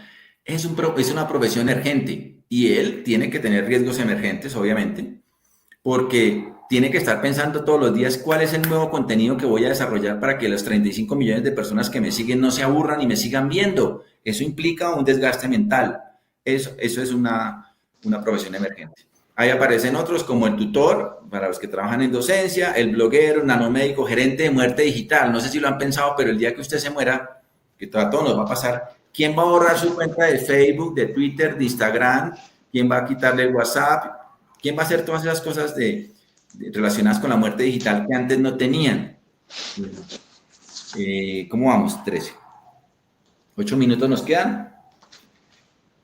Es una profesión emergente y él tiene que tener riesgos emergentes, obviamente, porque tiene que estar pensando todos los días cuál es el nuevo contenido que voy a desarrollar para que los 35 millones de personas que me siguen no se aburran y me sigan viendo. Eso implica un desgaste mental. Eso es una profesión emergente. Ahí aparecen otros como el tutor, para los que trabajan en docencia, el bloguero, nanomédico, gerente de muerte digital. No sé si lo han pensado, pero el día que usted se muera, que a todos nos va a pasar, ¿quién va a borrar su cuenta de Facebook, de Twitter, de Instagram? ¿Quién va a quitarle el WhatsApp? ¿Quién va a hacer todas esas cosas relacionadas con la muerte digital que antes no tenían? ¿Cómo vamos? 13. 8 minutos nos quedan.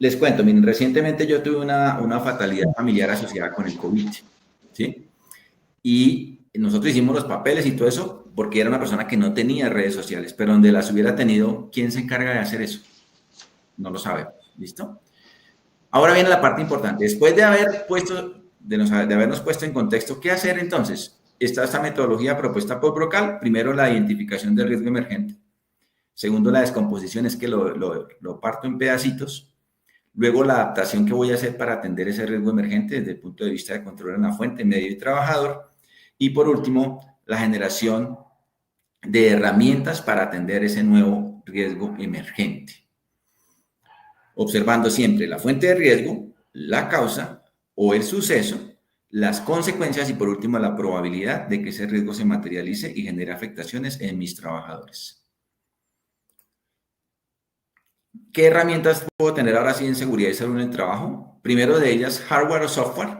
Les cuento, miren, recientemente yo tuve una fatalidad familiar asociada con el COVID, ¿sí? Y nosotros hicimos los papeles y todo eso porque era una persona que no tenía redes sociales, pero donde las hubiera tenido, ¿quién se encarga de hacer eso? No lo sabemos, ¿listo? Ahora viene la parte importante. Después de habernos puesto en contexto, ¿qué hacer entonces? Está esta metodología propuesta por Brocal. Primero, la identificación del riesgo emergente. Segundo, la descomposición, es que lo parto en pedacitos. Luego, la adaptación que voy a hacer para atender ese riesgo emergente desde el punto de vista de control en la fuente, medio y trabajador. Y por último, la generación de herramientas para atender ese nuevo riesgo emergente. Observando siempre la fuente de riesgo, la causa o el suceso, las consecuencias y por último la probabilidad de que ese riesgo se materialice y genere afectaciones en mis trabajadores. ¿Qué herramientas puedo tener ahora sí en seguridad y salud en el trabajo? Primero de ellas, hardware o software,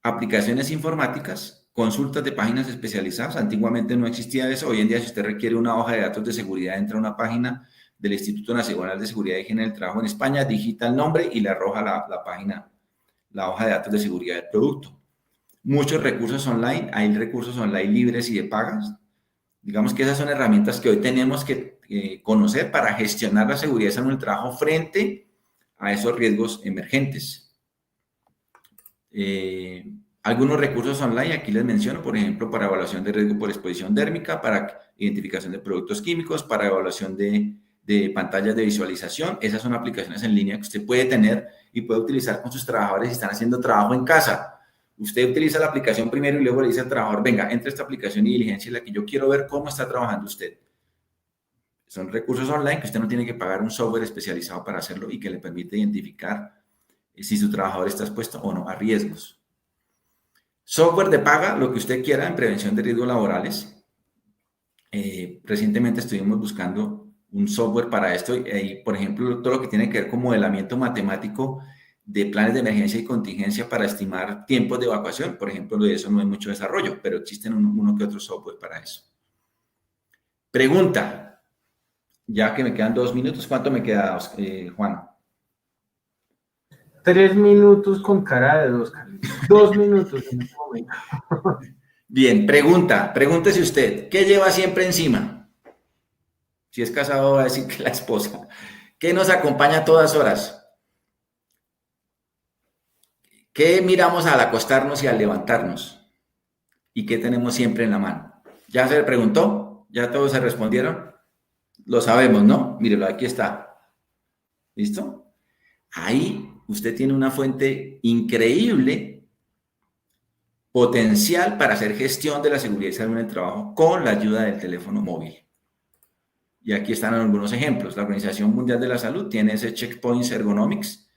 aplicaciones informáticas, consultas de páginas especializadas. Antiguamente no existía eso. Hoy en día, si usted requiere una hoja de datos de seguridad, entra a una página del Instituto Nacional de Seguridad y Higiene del Trabajo en España, digita el nombre y le arroja la página, la hoja de datos de seguridad del producto. Muchos recursos online, hay recursos online libres y de pagas. Digamos que esas son herramientas que hoy tenemos que conocer para gestionar la seguridad y salud en el trabajo frente a esos riesgos emergentes. Algunos recursos online, aquí les menciono, por ejemplo, para evaluación de riesgo por exposición dérmica, para identificación de productos químicos, para evaluación de pantallas de visualización. Esas son aplicaciones en línea que usted puede tener y puede utilizar con sus trabajadores si están haciendo trabajo en casa. Usted utiliza la aplicación primero y luego le dice al trabajador, venga, entre esta aplicación y diligencia en la que yo quiero ver cómo está trabajando usted. Son recursos online que usted no tiene que pagar un software especializado para hacerlo y que le permite identificar si su trabajador está expuesto o no a riesgos. Software de paga, lo que usted quiera en prevención de riesgos laborales. Recientemente estuvimos buscando un software para esto y, por ejemplo, todo lo que tiene que ver con modelamiento matemático de planes de emergencia y contingencia para estimar tiempos de evacuación. Por ejemplo, de eso no hay mucho desarrollo, pero existen uno que otro software para eso. Pregunta, ya que me quedan 2 minutos, ¿cuánto me queda, Juan? 3 minutos con cara de 2, Carlitos. 2 minutos en este momento. Bien, pregúntese usted, ¿qué lleva siempre encima? Si es casado va a decir que la esposa. ¿Qué nos acompaña a todas horas? ¿Qué miramos al acostarnos y al levantarnos? ¿Y qué tenemos siempre en la mano? ¿Ya se le preguntó? ¿Ya todos se respondieron? Lo sabemos, ¿no? Mírelo, aquí está. ¿Listo? Ahí usted tiene una fuente increíble, potencial para hacer gestión de la seguridad y salud en el trabajo con la ayuda del teléfono móvil. Y aquí están algunos ejemplos. La Organización Mundial de la Salud tiene ese Checkpoints Ergonomics,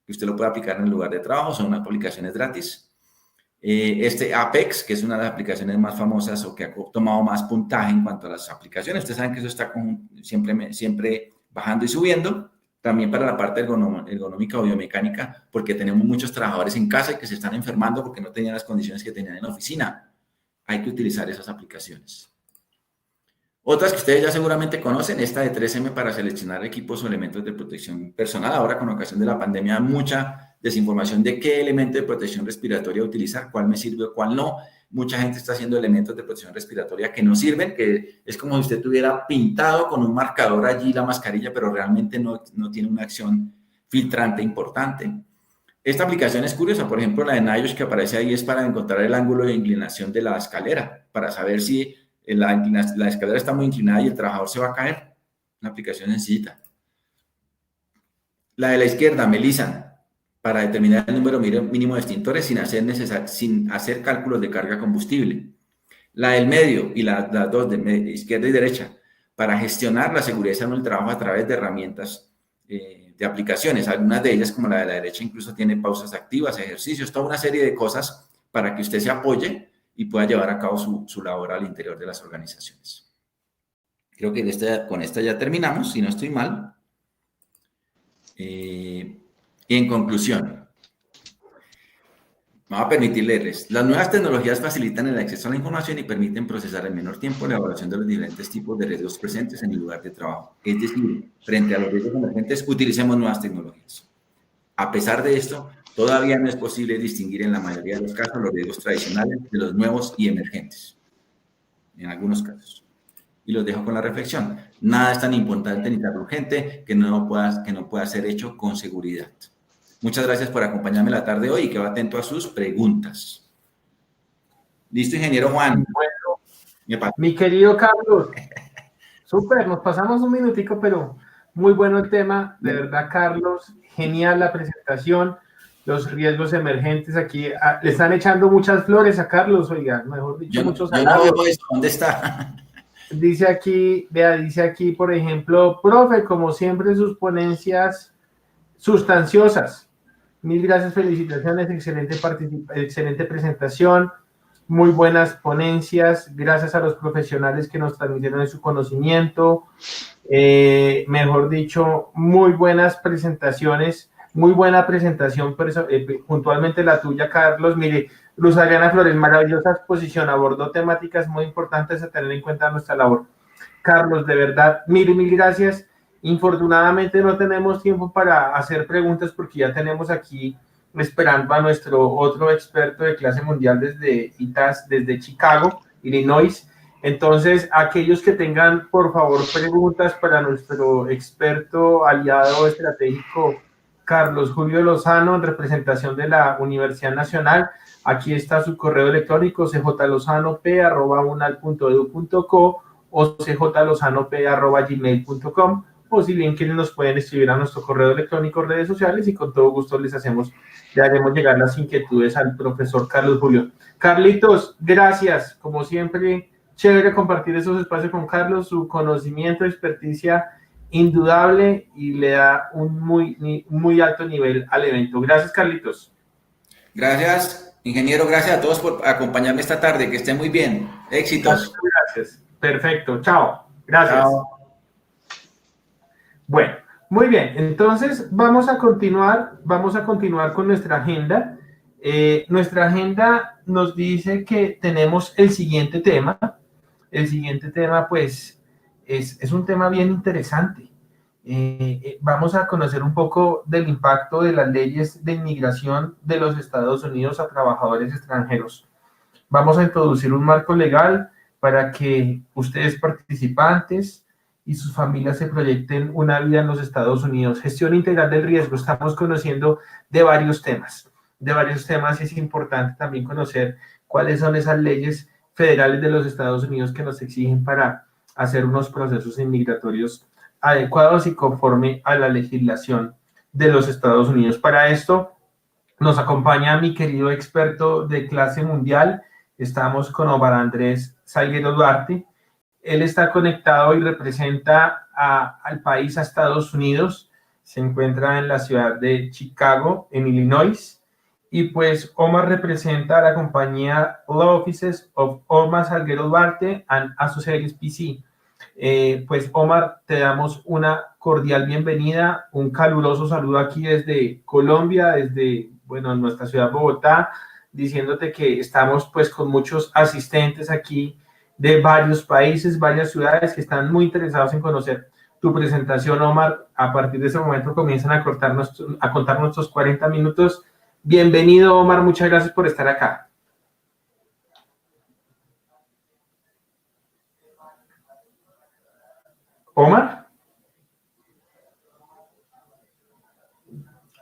que usted lo puede aplicar en el lugar de trabajo, son aplicaciones gratis. Apex, que es una de las aplicaciones más famosas o que ha tomado más puntaje en cuanto a las aplicaciones. Ustedes saben que eso está siempre bajando y subiendo. También para la parte ergonómica o biomecánica, porque tenemos muchos trabajadores en casa y que se están enfermando porque no tenían las condiciones que tenían en la oficina. Hay que utilizar esas aplicaciones. Otras que ustedes ya seguramente conocen, esta de 3M para seleccionar equipos o elementos de protección personal. Ahora, con ocasión de la pandemia, mucha desinformación de qué elemento de protección respiratoria utilizar, cuál me sirve o cuál no. mucha gente está haciendo elementos de protección respiratoria que no sirven, que es como si usted tuviera pintado con un marcador allí la mascarilla, pero realmente no tiene una acción filtrante importante. Esta aplicación es curiosa, por ejemplo, la de NIOSH que aparece ahí es para encontrar el ángulo de inclinación de la escalera, para saber si la escalera está muy inclinada y el trabajador se va a caer. Una aplicación sencilla. La de la izquierda, Melissa, para determinar el número mínimo de extintores sin hacer cálculos de carga combustible. La del medio y las dos, de izquierda y derecha, para gestionar la seguridad y salud del trabajo a través de herramientas de aplicaciones. Algunas de ellas, como la de la derecha, incluso tiene pausas activas, ejercicios, toda una serie de cosas para que usted se apoye y pueda llevar a cabo su labor al interior de las organizaciones. Creo que con esta ya terminamos, si no estoy mal. Y en conclusión, me va a permitir leerles. Las nuevas tecnologías facilitan el acceso a la información y permiten procesar en menor tiempo la evaluación de los diferentes tipos de riesgos presentes en el lugar de trabajo. Es decir, frente a los riesgos emergentes, utilicemos nuevas tecnologías. A pesar de esto, todavía no es posible distinguir en la mayoría de los casos los riesgos tradicionales de los nuevos y emergentes. En algunos casos. Y los dejo con la reflexión. Nada es tan importante ni tan urgente que no pueda ser hecho con seguridad. Muchas gracias por acompañarme la tarde de hoy y quedo atento a sus preguntas. ¿Listo, ingeniero Juan? Bueno, mi querido Carlos, súper, nos pasamos un minutico, pero muy bueno el tema, de verdad, Carlos, genial la presentación, los riesgos emergentes aquí, le están echando muchas flores a Carlos, oiga, mejor dicho, muchos halagos. Yo no veo eso, ¿dónde está? Dice aquí, vea, dice aquí, por ejemplo, profe, como siempre, sus ponencias sustanciosas. Mil gracias, felicitaciones, excelente presentación, muy buenas ponencias, gracias a los profesionales que nos transmitieron su conocimiento, mejor dicho, muy buenas presentaciones, muy buena presentación, puntualmente la tuya, Carlos. Mire, Luz Adriana Flores, maravillosa exposición, abordó temáticas muy importantes a tener en cuenta en nuestra labor. Carlos, de verdad, mil gracias. Infortunadamente no tenemos tiempo para hacer preguntas porque ya tenemos aquí esperando a nuestro otro experto de clase mundial desde ITAS, desde Chicago, Illinois. Entonces, aquellos que tengan, por favor, preguntas para nuestro experto aliado estratégico, Carlos Julio Lozano, en representación de la Universidad Nacional, aquí está su correo electrónico, cjlozanop@unal.edu.co o cjlozanop@gmail.com, o si bien quieren nos pueden escribir a nuestro correo electrónico, redes sociales, y con todo gusto le haremos llegar las inquietudes al profesor Carlos Julio. Carlitos, gracias, como siempre, chévere compartir esos espacios con Carlos, su conocimiento, experticia indudable, y le da un muy alto nivel al evento. Gracias, Carlitos. Gracias, ingeniero, gracias a todos por acompañarme esta tarde, que estén muy bien, éxitos. Gracias, perfecto, chao, gracias. Chao. Bueno, muy bien, entonces vamos a continuar con nuestra agenda. Nuestra agenda nos dice que tenemos el siguiente tema. El siguiente tema, pues, es un tema bien interesante. Vamos a conocer un poco del impacto de las leyes de inmigración de los Estados Unidos a trabajadores extranjeros. Vamos a introducir un marco legal para que ustedes, participantes, y sus familias se proyecten una vida en los Estados Unidos. Gestión integral del riesgo. Estamos conociendo de varios temas, y es importante también conocer cuáles son esas leyes federales de los Estados Unidos que nos exigen para hacer unos procesos inmigratorios adecuados y conforme a la legislación de los Estados Unidos. Para esto nos acompaña mi querido experto de clase mundial. Estamos con Omar Andrés Salguero Duarte. Él está conectado y representa al país, a Estados Unidos. Se encuentra en la ciudad de Chicago, en Illinois. Y pues Omar representa a la compañía Law Offices of Omar Salguero Duarte and Associates PC. Pues Omar, te damos una cordial bienvenida, un caluroso saludo aquí desde Colombia, desde, nuestra ciudad Bogotá, diciéndote que estamos pues con muchos asistentes aquí de varios países, varias ciudades que están muy interesados en conocer tu presentación, Omar. A partir de ese momento comienzan a contar nuestros 40 minutos. Bienvenido, Omar, muchas gracias por estar acá. Omar.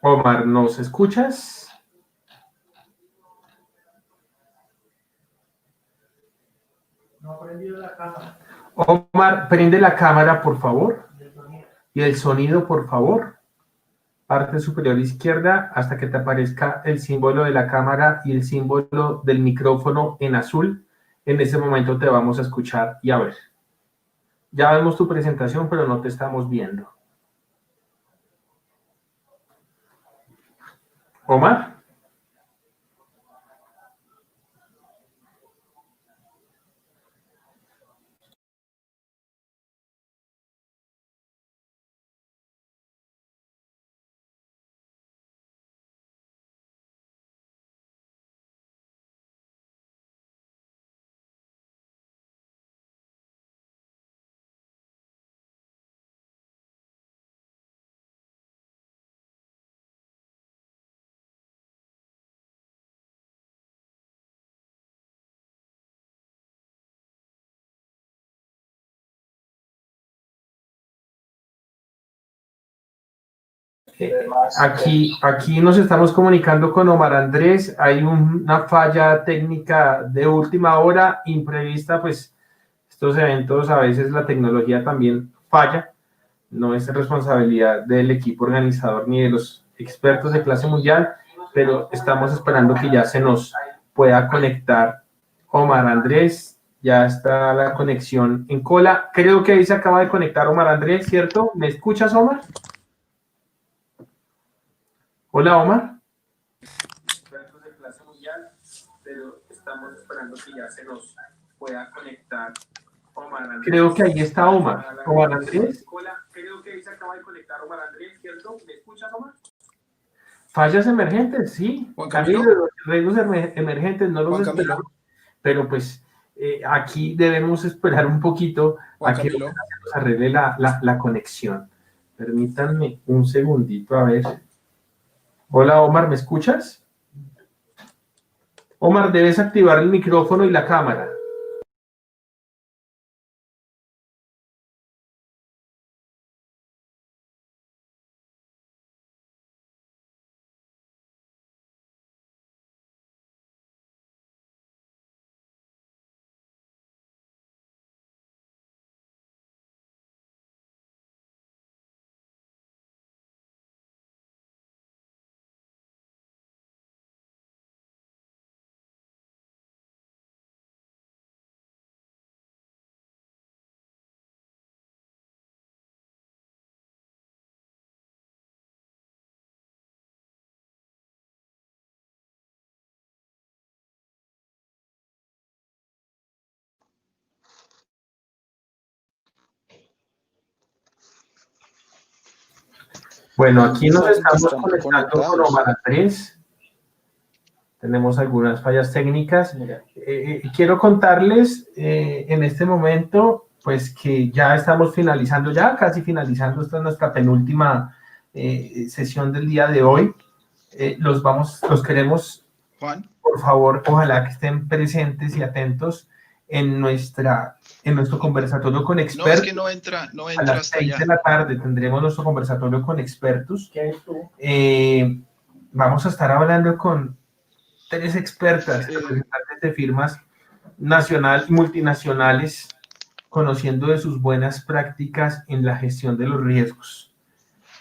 Omar, ¿nos escuchas? No ha prendido la cámara. Omar, prende la cámara, por favor. Y el sonido, por favor. Parte superior izquierda hasta que te aparezca el símbolo de la cámara y el símbolo del micrófono en azul. En ese momento te vamos a escuchar y a ver. Ya vemos tu presentación, pero no te estamos viendo. Omar. Aquí nos estamos comunicando con Omar Andrés. Hay una falla técnica de última hora, imprevista, pues estos eventos a veces la tecnología también falla. No es responsabilidad del equipo organizador ni de los expertos de clase mundial, pero estamos esperando que ya se nos pueda conectar Omar Andrés. Ya está la conexión en cola. Creo que ahí se acaba de conectar Omar Andrés, ¿cierto? ¿Me escuchas, Omar? Hola, Omar. Expertos de clase mundial, pero estamos esperando que ya se nos pueda conectar Omar Andrés. Creo que ahí está Omar. Omar Andrés. Hola, creo que ahí se acaba de conectar Omar Andrés, ¿cierto? ¿Me escuchas, Omar? Fallas emergentes, sí. Juan Camilo. Los riesgos emergentes no los esperamos, pero pues aquí debemos esperar un poquito Juan a que Camilo. nos arregle la conexión. Permítanme un segundito, a ver. Hola, Omar, ¿me escuchas? Omar, debes activar el micrófono y la cámara. Bueno, aquí nos estamos conectando con Omar Andrés. Tenemos algunas fallas técnicas. Quiero contarles en este momento, pues que ya estamos finalizando, ya casi finalizando. Esta es nuestra penúltima sesión del día de hoy. Los queremos, Juan, por favor, ojalá que estén presentes y atentos en nuestro conversatorio con expertos. no, es que no entra a las hasta 6 allá. de la tarde tendremos nuestro conversatorio con expertos. Vamos a estar hablando con 3 expertas, representantes de firmas nacional y multinacionales, conociendo de sus buenas prácticas en la gestión de los riesgos.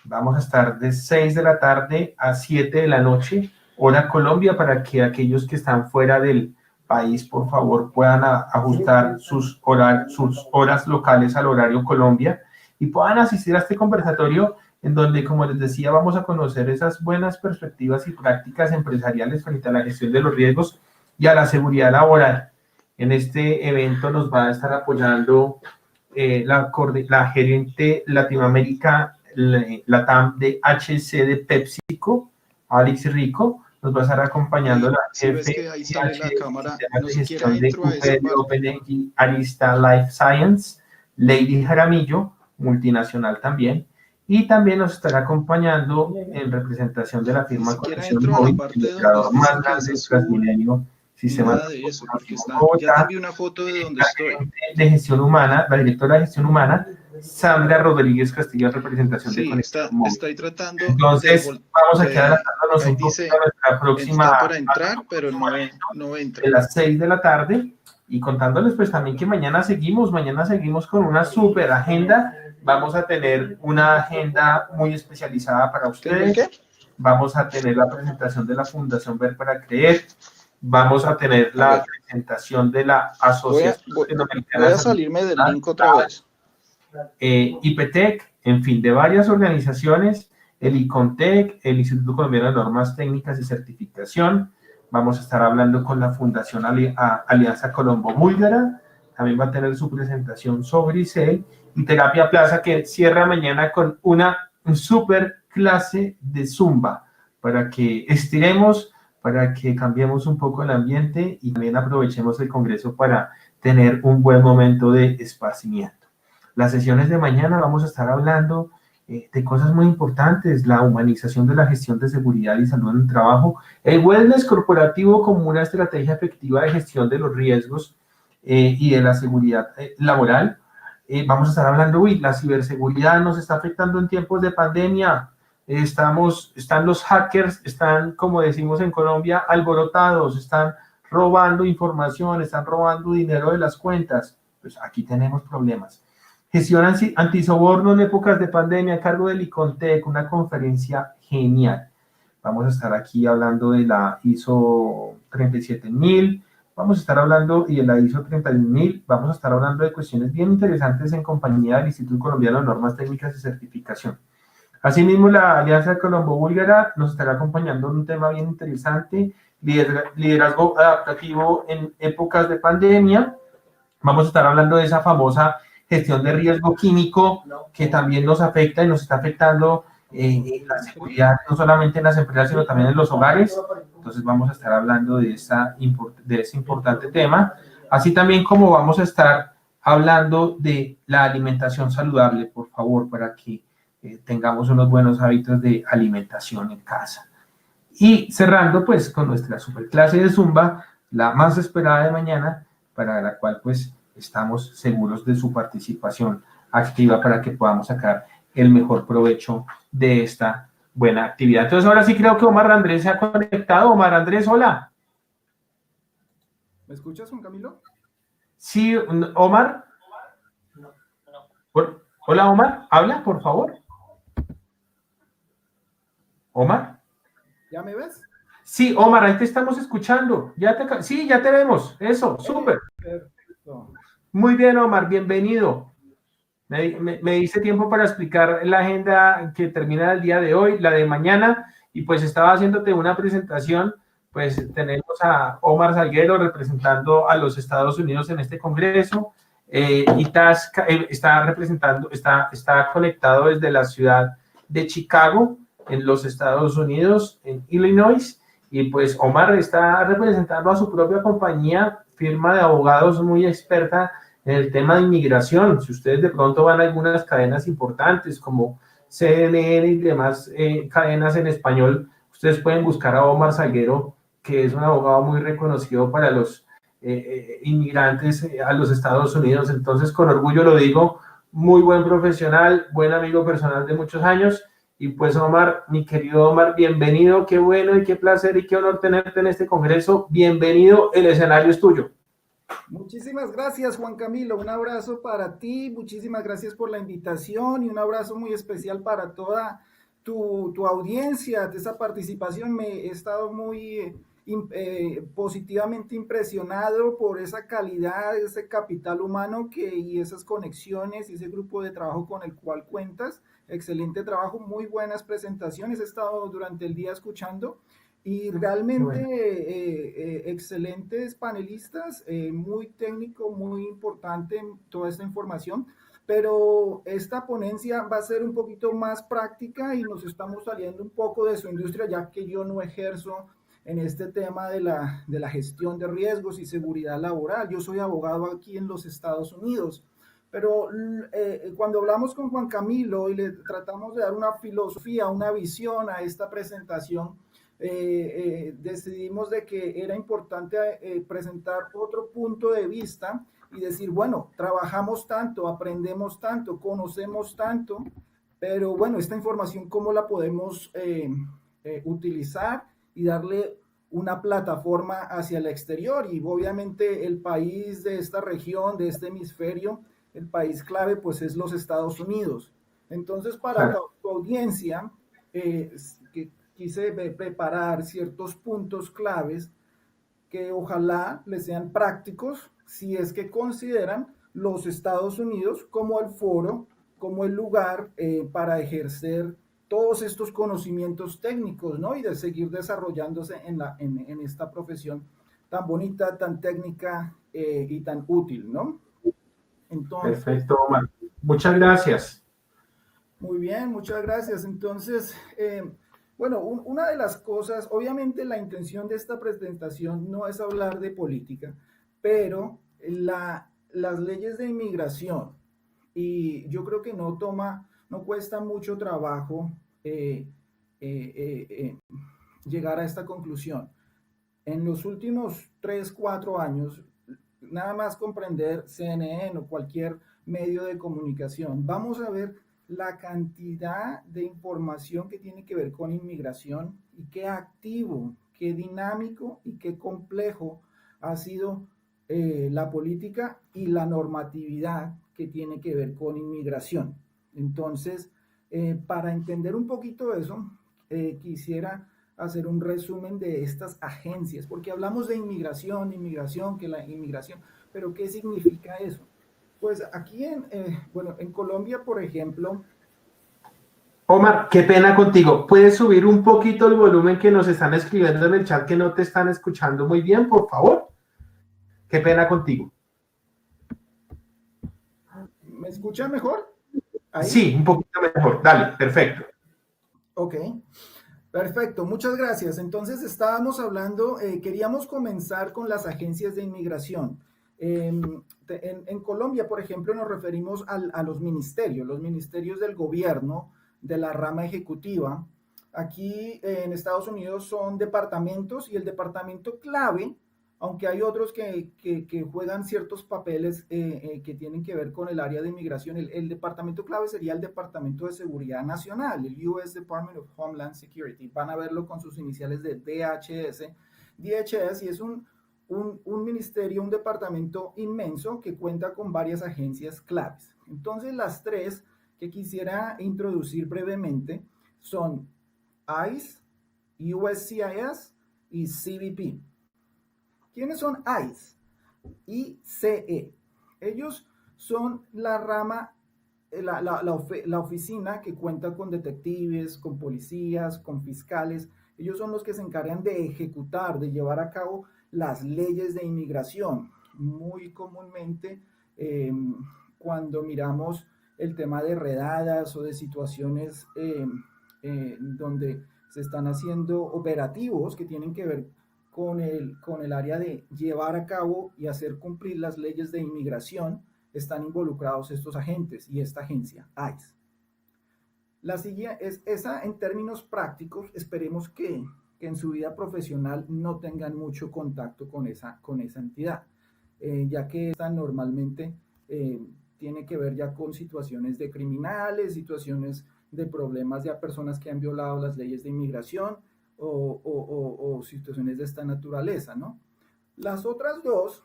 Vamos a estar de 6 de la tarde a 7 de la noche, hora Colombia, para que aquellos que están fuera del país, por favor, puedan ajustar sus horas locales al horario Colombia y puedan asistir a este conversatorio en donde, como les decía, vamos a conocer esas buenas perspectivas y prácticas empresariales frente a la gestión de los riesgos y a la seguridad laboral. En este evento nos va a estar apoyando la gerente Latinoamérica, la TAM de HC de PepsiCo, Alex Rico. Nos va a estar acompañando la jefe que ahí sale la cámara, de gestión de OpenAI, Arista Life Science, Lady Jaramillo, multinacional también, y también nos estará acompañando en representación de la firma Conexión Móvil, el operador más grande de Transmilenio, Sistema de eso, porque ya te vi una foto de donde estoy. De gestión humana, la directora de gestión humana, Sandra Rodríguez Castillo en representación de Sí, Conexión Móvil. está ahí tratando Entonces, vamos aquí de- adelantándonos ahí un poco dice, a nuestra próxima, está para entrar, pero no entra. de las 6 de la tarde, y contándoles pues también que mañana seguimos con una super agenda. Vamos a tener una agenda muy especializada para ustedes. ¿Qué? Vamos a tener la presentación de la Fundación Ver para Creer. Vamos a tener la presentación de la Asociación Latinoamericana Voy de a Salud salirme del link otra vez. IPTEC, en fin, de varias organizaciones, el ICONTEC, el Instituto Colombiano de Normas Técnicas y Certificación. Vamos a estar hablando con la Fundación Alianza Colombo-Búlgara. También va a tener su presentación sobre ICEL, y Terapia Plaza, que cierra mañana con una super clase de Zumba para que estiremos, para que cambiemos un poco el ambiente y también aprovechemos el Congreso para tener un buen momento de esparcimiento. Las sesiones de mañana vamos a estar hablando de cosas muy importantes: la humanización de la gestión de seguridad y salud en el trabajo, el wellness corporativo como una estrategia efectiva de gestión de los riesgos y de la seguridad laboral. Vamos a estar hablando, la ciberseguridad nos está afectando en tiempos de pandemia. Están los hackers, están, como decimos en Colombia, alborotados, están robando información, están robando dinero de las cuentas. Pues aquí tenemos problemas. Gestión antisoborno en épocas de pandemia a cargo del ICONTEC, una conferencia genial. Vamos a estar aquí hablando de la ISO 37000, vamos a estar hablando, y de la ISO 31000, vamos a estar hablando de cuestiones bien interesantes en compañía del Instituto Colombiano de Normas Técnicas y Certificación. Asimismo, la Alianza Colombo-Búlgara nos estará acompañando en un tema bien interesante: liderazgo adaptativo en épocas de pandemia. Vamos a estar hablando de esa famosa gestión de riesgo químico que también nos afecta y nos está afectando la seguridad, no solamente en las empresas, sino también en los hogares. Entonces vamos a estar hablando de ese importante tema, así también como vamos a estar hablando de la alimentación saludable, por favor, para que tengamos unos buenos hábitos de alimentación en casa. Y cerrando pues con nuestra superclase de Zumba, la más esperada de mañana, para la cual pues estamos seguros de su participación activa para que podamos sacar el mejor provecho de esta buena actividad. Entonces ahora sí creo que Omar Andrés se ha conectado. Omar Andrés, hola. ¿Me escuchas, Juan Camilo? Sí, Omar. Hola, Omar, habla, por favor. Omar. ¿Ya me ves? Sí, Omar, ahí te estamos escuchando. Sí, ya te vemos. Eso, súper. Perfecto. Muy bien, Omar, bienvenido. Me diste tiempo para explicar la agenda que termina el día de hoy, la de mañana, y pues estaba haciéndote una presentación. Pues tenemos a Omar Salguero representando a los Estados Unidos en este congreso, y está conectado desde la ciudad de Chicago, en los Estados Unidos, en Illinois, y pues Omar está representando a su propia compañía, firma de abogados muy experta en el tema de inmigración. Si ustedes de pronto van a algunas cadenas importantes como CNN y demás cadenas en español, ustedes pueden buscar a Omar Salguero, que es un abogado muy reconocido para los inmigrantes a los Estados Unidos. Entonces, con orgullo lo digo, muy buen profesional, buen amigo personal de muchos años. Y pues Omar, mi querido Omar, bienvenido, qué bueno y qué placer y qué honor tenerte en este congreso. Bienvenido, el escenario es tuyo. Muchísimas gracias, Juan Camilo. Un abrazo para ti, muchísimas gracias por la invitación y un abrazo muy especial para toda tu audiencia de esa participación. Me he estado muy positivamente impresionado por esa calidad, ese capital humano y esas conexiones y ese grupo de trabajo con el cual cuentas. Excelente trabajo, muy buenas presentaciones. He estado durante el día escuchando y realmente excelentes panelistas, muy técnico, muy importante toda esta información, pero esta ponencia va a ser un poquito más práctica y nos estamos saliendo un poco de su industria, ya que yo no ejerzo en este tema de la gestión de riesgos y seguridad laboral. Yo soy abogado aquí en los Estados Unidos. Pero cuando hablamos con Juan Camilo y le tratamos de dar una filosofía, una visión a esta presentación, decidimos de que era importante presentar otro punto de vista y decir, bueno, trabajamos tanto, aprendemos tanto, conocemos tanto, pero bueno, esta información, ¿cómo la podemos utilizar y darle una plataforma hacia el exterior? Y obviamente el país de esta región, de este hemisferio, el país clave, pues es los Estados Unidos. Entonces, para tu audiencia, que quise preparar ciertos puntos claves que ojalá les sean prácticos si es que consideran los Estados Unidos como el foro, como el lugar para ejercer todos estos conocimientos técnicos, ¿no? Y de seguir desarrollándose en esta profesión tan bonita, tan técnica y tan útil, ¿no? Entonces, perfecto, Omar. Muchas gracias. Muy bien, muchas gracias. Entonces, bueno, una de las cosas, obviamente la intención de esta presentación no es hablar de política, pero las leyes de inmigración, y yo creo que no cuesta mucho trabajo llegar a esta conclusión. En los últimos 3, 4 años, nada más comprender CNN o cualquier medio de comunicación, vamos a ver la cantidad de información que tiene que ver con inmigración y qué activo, qué dinámico y qué complejo ha sido la política y la normatividad que tiene que ver con inmigración. Entonces, para entender un poquito eso, quisiera hacer un resumen de estas agencias, porque hablamos de inmigración, que la inmigración, pero ¿qué significa eso? Pues aquí en Colombia, por ejemplo. Omar, qué pena contigo. ¿Puedes subir un poquito el volumen que nos están escribiendo en el chat que no te están escuchando muy bien, por favor? Qué pena contigo. ¿Me escuchan mejor? ¿Ahí? Sí, un poquito mejor. Dale, perfecto. Ok. Perfecto, muchas gracias. Entonces estábamos hablando, queríamos comenzar con las agencias de inmigración. En Colombia, por ejemplo, nos referimos a los ministerios del gobierno, de la rama ejecutiva. Aquí en Estados Unidos son departamentos y el departamento clave, aunque hay otros que juegan ciertos papeles que tienen que ver con el área de inmigración, el departamento clave sería el Departamento de Seguridad Nacional, el US Department of Homeland Security. Van a verlo con sus iniciales de DHS, y es un ministerio, un departamento inmenso que cuenta con varias agencias claves. Entonces, las tres que quisiera introducir brevemente son ICE, USCIS y CBP. ¿Quiénes son ICE? ICE. Ellos son la rama, la oficina que cuenta con detectives, con policías, con fiscales. Ellos son los que se encargan de ejecutar, de llevar a cabo las leyes de inmigración. Muy comúnmente, cuando miramos el tema de redadas o de situaciones donde se están haciendo operativos que tienen que ver con el área de llevar a cabo y hacer cumplir las leyes de inmigración, están involucrados estos agentes y esta agencia, ICE. La siguiente es esa en términos prácticos, esperemos que en su vida profesional no tengan mucho contacto con esa entidad, ya que esta normalmente tiene que ver ya con situaciones de criminales, situaciones de problemas de personas que han violado las leyes de inmigración o situaciones de esta naturaleza, ¿no? Las otras dos,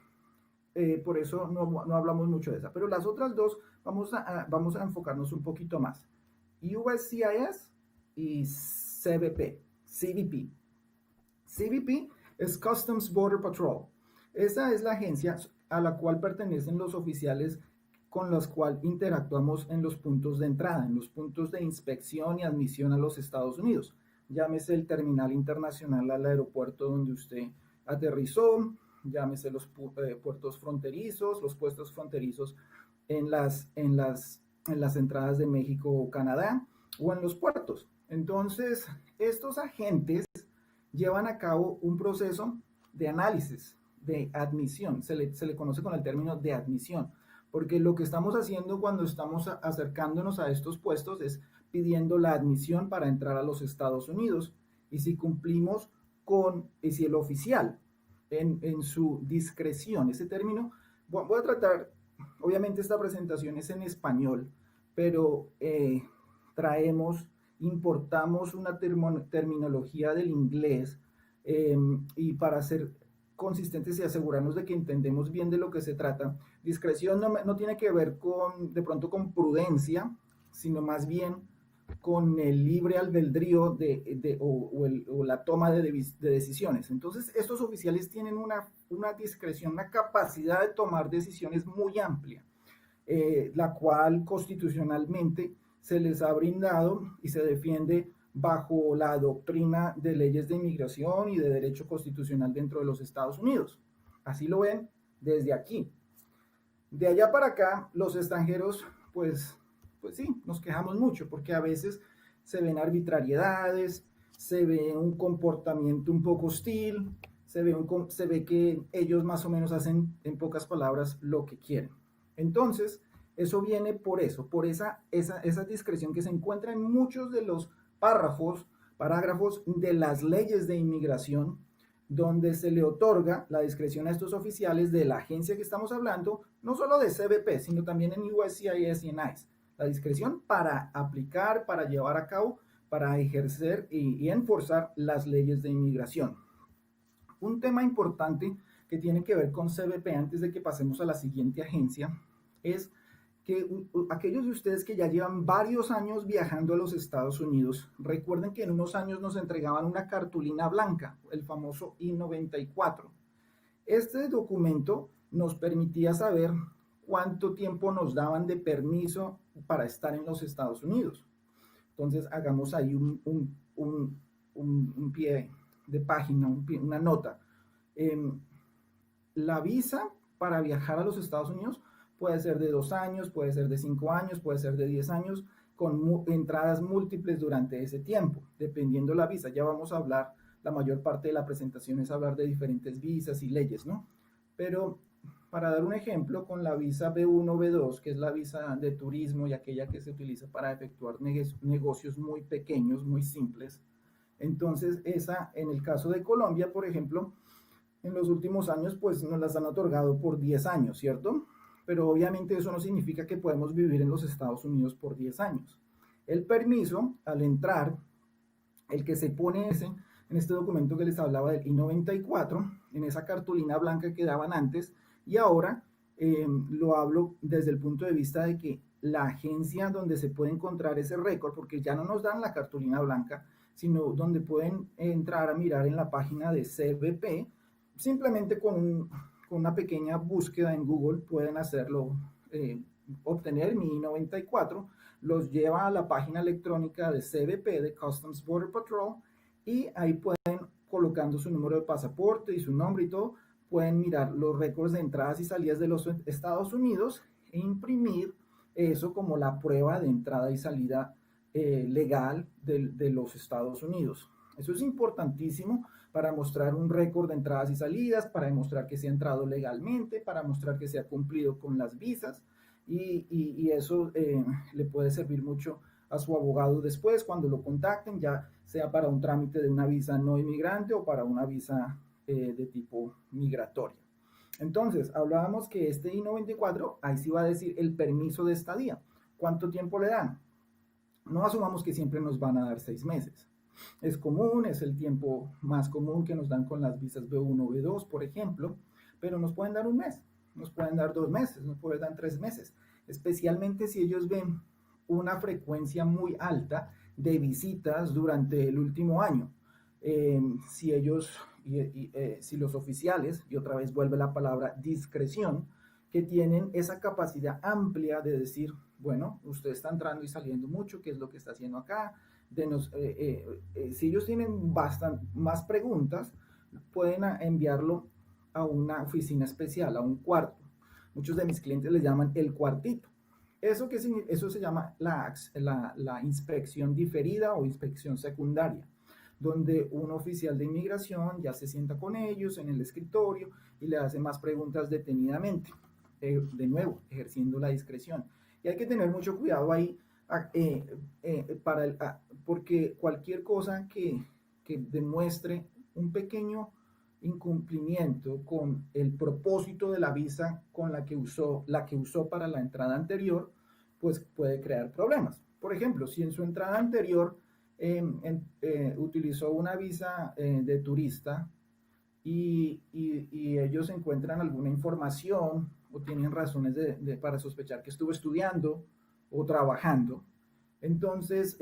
por eso no hablamos mucho de esa, pero las otras dos vamos a enfocarnos un poquito más. USCIS y CBP. CBP es Customs Border Patrol. Esa es la agencia a la cual pertenecen los oficiales con los cuales interactuamos en los puntos de entrada, en los puntos de inspección y admisión a los Estados Unidos. Llámese el terminal internacional al aeropuerto donde usted aterrizó, llámese los puertos fronterizos, los puestos fronterizos en las entradas de México o Canadá, o en los puertos. Entonces, estos agentes llevan a cabo un proceso de análisis, de admisión, se le conoce con el término de admisión, porque lo que estamos haciendo cuando estamos acercándonos a estos puestos es pidiendo la admisión para entrar a los Estados Unidos, y si cumplimos y si el oficial en su discreción, ese término voy a tratar, obviamente esta presentación es en español, pero importamos una terminología del inglés y para ser consistentes y asegurarnos de que entendemos bien de lo que se trata. Discreción no tiene que ver de pronto con prudencia, sino más bien con el libre albedrío o la toma de decisiones. Entonces, estos oficiales tienen una discreción, una capacidad de tomar decisiones muy amplia, la cual constitucionalmente se les ha brindado y se defiende bajo la doctrina de leyes de inmigración y de derecho constitucional dentro de los Estados Unidos. Así lo ven desde aquí. De allá para acá, los extranjeros, pues sí, nos quejamos mucho porque a veces se ven arbitrariedades, se ve un comportamiento un poco hostil, se ve que ellos más o menos hacen, en pocas palabras, lo que quieren. Entonces, eso viene por eso, por esa discreción que se encuentra en muchos de los parágrafos de las leyes de inmigración, donde se le otorga la discreción a estos oficiales de la agencia que estamos hablando, no solo de CBP, sino también en USCIS y en ICE. La discreción para aplicar, para llevar a cabo, para ejercer y enforzar las leyes de inmigración. Un tema importante que tiene que ver con CBP, antes de que pasemos a la siguiente agencia, es que aquellos de ustedes que ya llevan varios años viajando a los Estados Unidos, recuerden que en unos años nos entregaban una cartulina blanca, el famoso I-94. Este documento nos permitía saber cuánto tiempo nos daban de permiso para estar en los Estados Unidos. Entonces hagamos ahí un pie de página, una nota. La visa para viajar a los Estados Unidos puede ser de 2 años, puede ser de 5 años, puede ser de 10 años, con entradas múltiples durante ese tiempo, dependiendo la visa. Ya vamos a hablar, la mayor parte de la presentación es hablar de diferentes visas y leyes, ¿no? Pero para dar un ejemplo, con la visa B1, B2, que es la visa de turismo y aquella que se utiliza para efectuar negocios muy pequeños, muy simples, entonces esa, en el caso de Colombia, por ejemplo, en los últimos años, pues nos las han otorgado por 10 años, ¿cierto? Pero obviamente eso no significa que podemos vivir en los Estados Unidos por 10 años. El permiso, al entrar, el que se pone en este documento que les hablaba del I-94, en esa cartulina blanca que daban antes, y ahora lo hablo desde el punto de vista de que la agencia donde se puede encontrar ese récord, porque ya no nos dan la cartulina blanca, sino donde pueden entrar a mirar en la página de CBP, simplemente con una pequeña búsqueda en Google pueden hacerlo, obtener mi I-94, los lleva a la página electrónica de CBP, de Customs Border Patrol, y ahí pueden, colocando su número de pasaporte y su nombre y todo, pueden mirar los récords de entradas y salidas de los Estados Unidos e imprimir eso como la prueba de entrada y salida legal de los Estados Unidos. Eso es importantísimo para mostrar un récord de entradas y salidas, para demostrar que se ha entrado legalmente, para mostrar que se ha cumplido con las visas y eso le puede servir mucho a su abogado después cuando lo contacten, ya sea para un trámite de una visa no inmigrante o para una visa de tipo migratoria. Entonces, hablábamos que este I-94, ahí sí va a decir el permiso de estadía. ¿Cuánto tiempo le dan? No asumamos que siempre nos van a dar 6 meses. Es común, es el tiempo más común que nos dan con las visas B1 o B2, por ejemplo, pero nos pueden dar 1 mes, nos pueden dar 2 meses, nos pueden dar 3 meses, especialmente si ellos ven una frecuencia muy alta de visitas durante el último año. Si ellos, si los oficiales, y otra vez vuelve la palabra discreción, que tienen esa capacidad amplia de decir, bueno, usted está entrando y saliendo mucho, ¿qué es lo que está haciendo acá? Si ellos tienen más preguntas, pueden enviarlo a una oficina especial, a un cuarto. Muchos de mis clientes le llaman el cuartito. Eso se llama la inspección diferida o inspección secundaria, donde un oficial de inmigración ya se sienta con ellos en el escritorio y le hace más preguntas detenidamente, de nuevo, ejerciendo la discreción. Y hay que tener mucho cuidado ahí, porque cualquier cosa que demuestre un pequeño incumplimiento con el propósito de la visa con la que usó para la entrada anterior, pues puede crear problemas. Por ejemplo, si en su entrada anterior utilizó una visa de turista y ellos encuentran alguna información o tienen razones para sospechar que estuvo estudiando o trabajando, entonces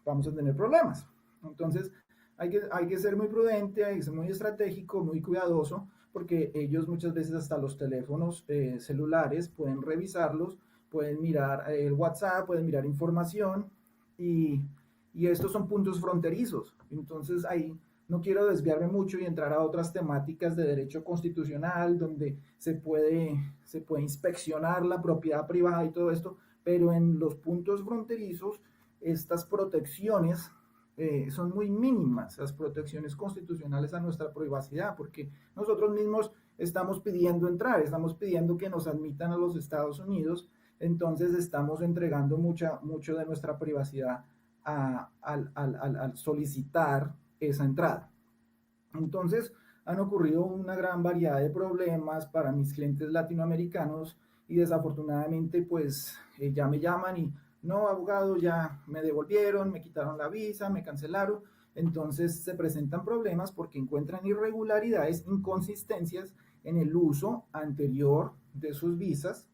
vamos a tener problemas. Entonces hay que ser muy prudente, hay que ser muy estratégico, muy cuidadoso, porque ellos muchas veces hasta los teléfonos celulares pueden revisarlos, pueden mirar el WhatsApp, pueden mirar información y estos son puntos fronterizos. Entonces ahí no quiero desviarme mucho y entrar a otras temáticas de derecho constitucional donde se puede inspeccionar la propiedad privada y todo esto, pero en los puntos fronterizos estas protecciones son muy mínimas, las protecciones constitucionales a nuestra privacidad, porque nosotros mismos estamos pidiendo entrar, estamos pidiendo que nos admitan a los Estados Unidos, entonces estamos entregando mucho de nuestra privacidad al solicitar esa entrada. Entonces han ocurrido una gran variedad de problemas para mis clientes latinoamericanos y desafortunadamente pues ya me llaman y no, abogado, ya me devolvieron, me quitaron la visa, me cancelaron. Entonces se presentan problemas porque encuentran irregularidades, inconsistencias en el uso anterior de sus visas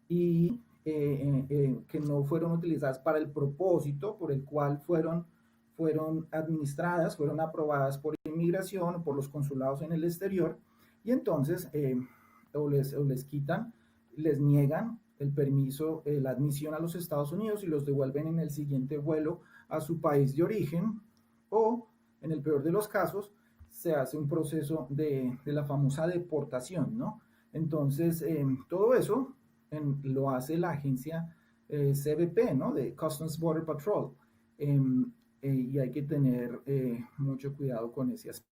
y que no fueron utilizadas para el propósito por el cual fueron administradas, fueron aprobadas por inmigración o por los consulados en el exterior, y entonces o les quitan, les niegan el permiso, la admisión a los Estados Unidos y los devuelven en el siguiente vuelo a su país de origen, o en el peor de los casos se hace un proceso de la famosa deportación, ¿no? Entonces todo eso lo hace la agencia CBP, ¿no? De Customs Border Patrol. Y hay que tener mucho cuidado con ese aspecto.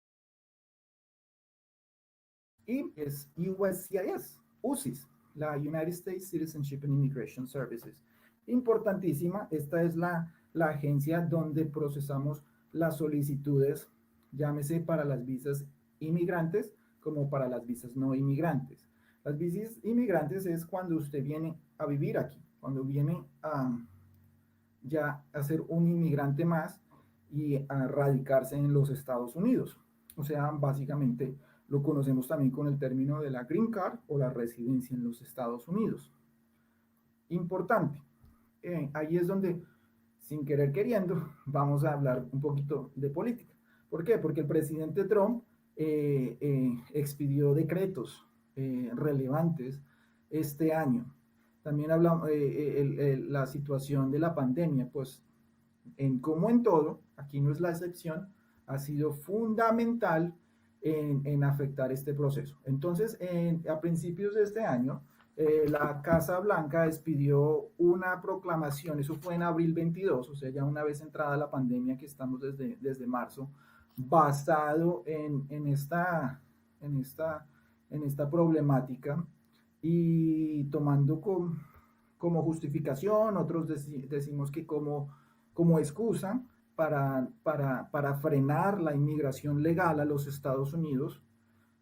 Y es USCIS, UCIS, la United States Citizenship and Immigration Services. Importantísima, esta es la agencia donde procesamos las solicitudes, llámese para las visas inmigrantes como para las visas no inmigrantes. Las visas inmigrantes es cuando usted viene a vivir aquí, cuando viene ya a ser un inmigrante más y a radicarse en los Estados Unidos. O sea, básicamente lo conocemos también con el término de la Green Card o la residencia en los Estados Unidos. Importante, ahí es donde, sin querer queriendo, vamos a hablar un poquito de política. ¿Por qué? Porque el presidente Trump expidió decretos relevantes este año. También hablamos la situación de la pandemia, pues como en todo, aquí no es la excepción, ha sido fundamental en afectar este proceso. Entonces, a principios de este año, la Casa Blanca expidió una proclamación, eso fue en abril 22, o sea, ya una vez entrada la pandemia que estamos desde marzo, basado en esta problemática y tomando como justificación, otros decimos que como excusa para frenar la inmigración legal a los Estados Unidos,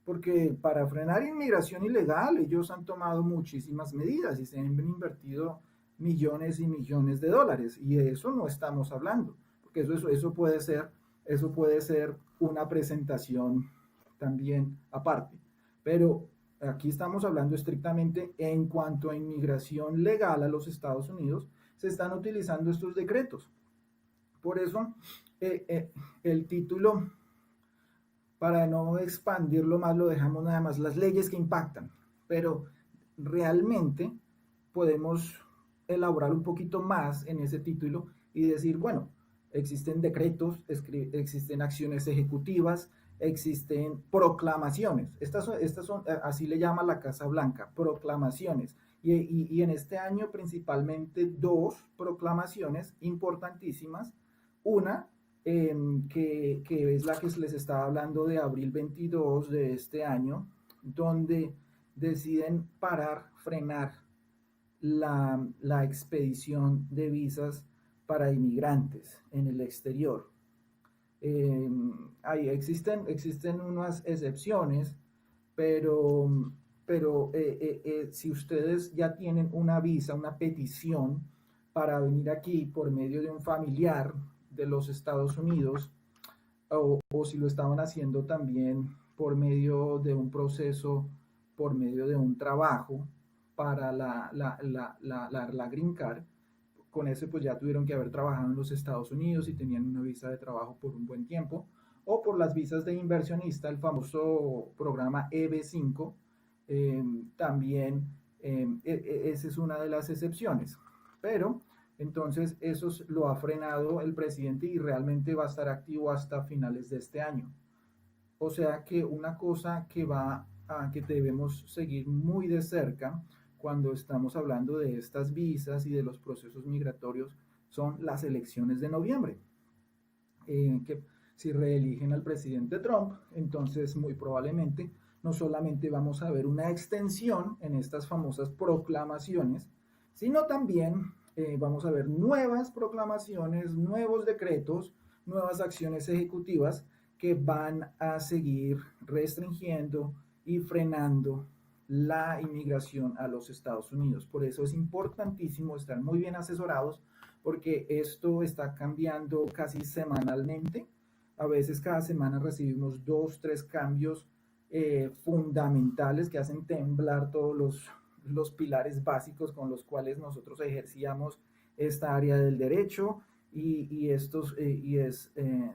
porque para frenar inmigración ilegal ellos han tomado muchísimas medidas y se han invertido millones y millones de dólares, y de eso no estamos hablando, porque eso puede ser una presentación también aparte, pero aquí estamos hablando estrictamente en cuanto a inmigración legal a los Estados Unidos. Se están utilizando estos decretos. Por eso el título, para no expandirlo más, lo dejamos nada más, las leyes que impactan, pero realmente podemos elaborar un poquito más en ese título y decir, bueno, existen decretos, existen acciones ejecutivas, existen proclamaciones. Estas son, así le llama la Casa Blanca, proclamaciones. Y en este año principalmente dos proclamaciones importantísimas. Una, que es la que les estaba hablando de abril 22 de este año, donde deciden frenar la expedición de visas para inmigrantes en el exterior. Existen unas excepciones, pero, si ustedes ya tienen una visa, una petición para venir aquí por medio de un familiar de los Estados Unidos, o si lo estaban haciendo también por medio de un proceso, por medio de un trabajo para la Green Card, con eso pues ya tuvieron que haber trabajado en los Estados Unidos y tenían una visa de trabajo por un buen tiempo, o por las visas de inversionista, el famoso programa EB5, también esa es una de las excepciones. Pero entonces eso lo ha frenado el presidente y realmente va a estar activo hasta finales de este año. O sea que una cosa que debemos seguir muy de cerca cuando estamos hablando de estas visas y de los procesos migratorios son las elecciones de noviembre. Que si reeligen al presidente Trump, entonces muy probablemente no solamente vamos a ver una extensión en estas famosas proclamaciones, sino también vamos a ver nuevas proclamaciones, nuevos decretos, nuevas acciones ejecutivas que van a seguir restringiendo y frenando la inmigración a los Estados Unidos. Por eso es importantísimo estar muy bien asesorados, porque esto está cambiando casi semanalmente. A veces cada semana recibimos 2, 3 cambios fundamentales que hacen temblar todos los pilares básicos con los cuales nosotros ejercíamos esta área del derecho,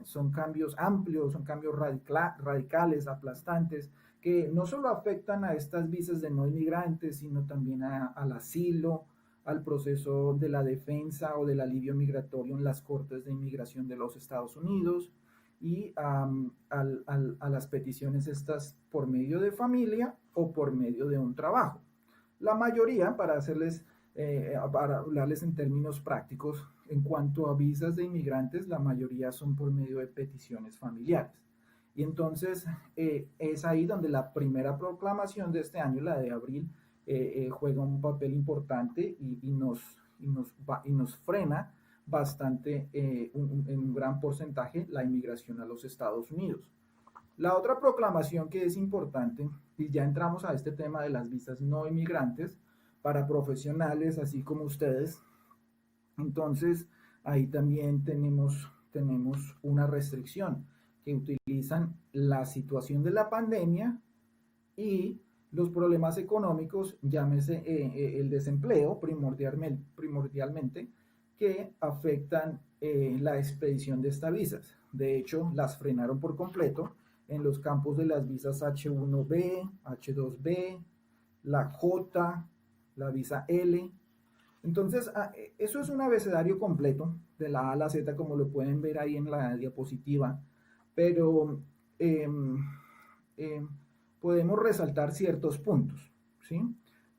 son cambios amplios, son cambios radicales, aplastantes, que no solo afectan a estas visas de no inmigrantes, sino también al asilo, al proceso de la defensa o del alivio migratorio en las Cortes de Inmigración de los Estados Unidos, y a las peticiones estas por medio de familia o por medio de un trabajo. La mayoría, para hablarles en términos prácticos, en cuanto a visas de inmigrantes, la mayoría son por medio de peticiones familiares. Y entonces es ahí donde la primera proclamación de este año, la de abril, juega un papel importante y nos frena bastante, en un gran porcentaje, la inmigración a los Estados Unidos. La otra proclamación que es importante, y ya entramos a este tema de las visas no inmigrantes para profesionales así como ustedes, entonces ahí también tenemos una restricción, que utilizan la situación de la pandemia y los problemas económicos, llámese el desempleo primordialmente, que afectan la expedición de estas visas. De hecho, las frenaron por completo en los campos de las visas H1B, H2B, la J, la visa L. Entonces, eso es un abecedario completo, de la A a la Z, como lo pueden ver ahí en la diapositiva, pero podemos resaltar ciertos puntos, ¿sí?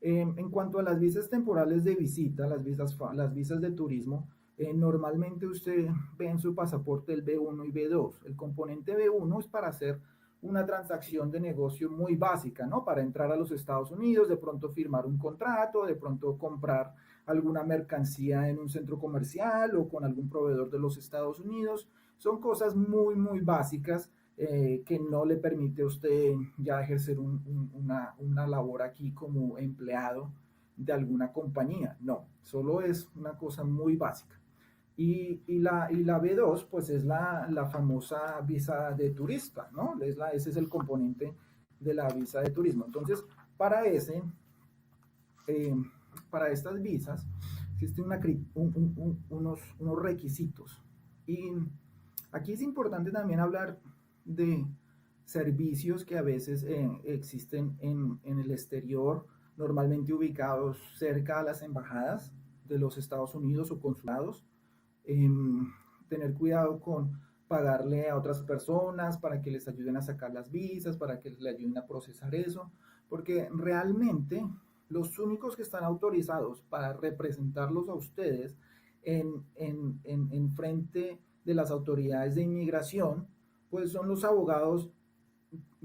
En cuanto a las visas temporales de visita, las visas de turismo, normalmente usted ve en su pasaporte el B1 y B2. El componente B1 es para hacer una transacción de negocio muy básica, ¿no? Para entrar a los Estados Unidos, de pronto firmar un contrato, de pronto comprar alguna mercancía en un centro comercial o con algún proveedor de los Estados Unidos. Son cosas muy, muy básicas que no le permite a usted ya ejercer una labor aquí como empleado de alguna compañía. No, solo es una cosa muy básica. Y la B2, pues es la famosa visa de turista, ¿no? Ese es el componente de la visa de turismo. Entonces, para estas visas existen unos requisitos. Y aquí es importante también hablar de servicios que a veces existen en el exterior, normalmente ubicados cerca a las embajadas de los Estados Unidos o consulados. Tener cuidado con pagarle a otras personas para que les ayuden a sacar las visas, para que les ayuden a procesar eso, porque realmente los únicos que están autorizados para representarlos a ustedes en frente de las autoridades de inmigración, pues son los abogados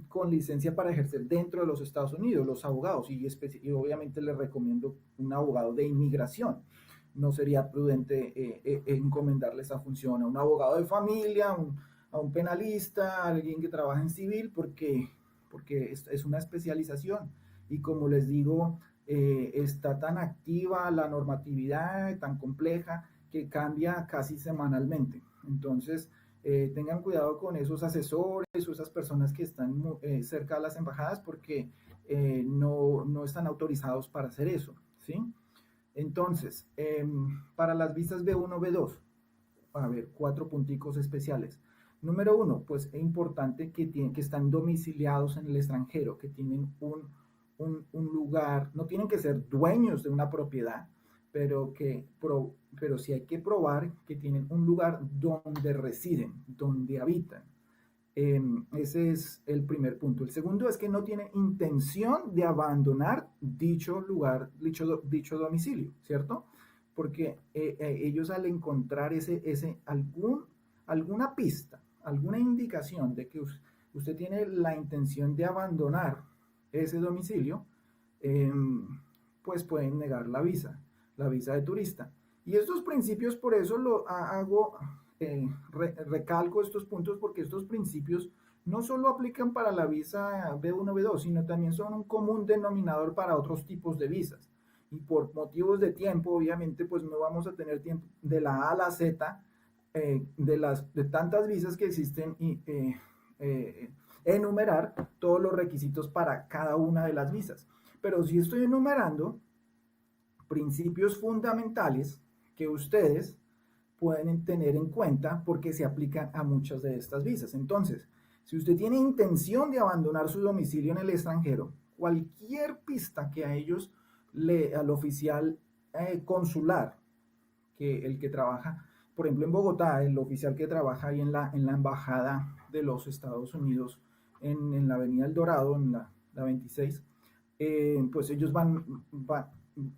con licencia para ejercer dentro de los Estados Unidos, los abogados, y obviamente les recomiendo un abogado de inmigración. No sería prudente encomendarle esa función a un abogado de familia, a un penalista, a alguien que trabaja en civil, porque es una especialización. Y como les digo, está tan activa la normatividad, tan compleja, que cambia casi semanalmente. Entonces, tengan cuidado con esos asesores o esas personas que están cerca de las embajadas porque no están autorizados para hacer eso, ¿sí? Entonces, para las visas B1, B2, a ver, 4 punticos especiales. Número 1, pues es importante que están domiciliados en el extranjero, que tienen un lugar, no tienen que ser dueños de una propiedad, pero sí hay que probar que tienen un lugar donde residen, donde habitan. Ese es el primer punto. El segundo es que no tiene intención de abandonar dicho lugar, dicho domicilio, ¿cierto? Porque ellos al encontrar alguna pista, alguna indicación de que usted tiene la intención de abandonar ese domicilio, pues pueden negar la visa de turista. Y estos principios, por eso lo hago, recalco estos puntos, porque estos principios no solo aplican para la visa B1, B2, sino también son un común denominador para otros tipos de visas. Y por motivos de tiempo, obviamente, pues no vamos a tener tiempo de la A a la Z de tantas visas que existen y enumerar todos los requisitos para cada una de las visas. Pero sí estoy enumerando principios fundamentales que ustedes pueden tener en cuenta porque se aplican a muchas de estas visas. Entonces, si usted tiene intención de abandonar su domicilio en el extranjero, cualquier pista que a ellos, al oficial consular, el que trabaja, por ejemplo en Bogotá, el oficial que trabaja ahí en la embajada de los Estados Unidos, en la avenida El Dorado, en la 26, pues ellos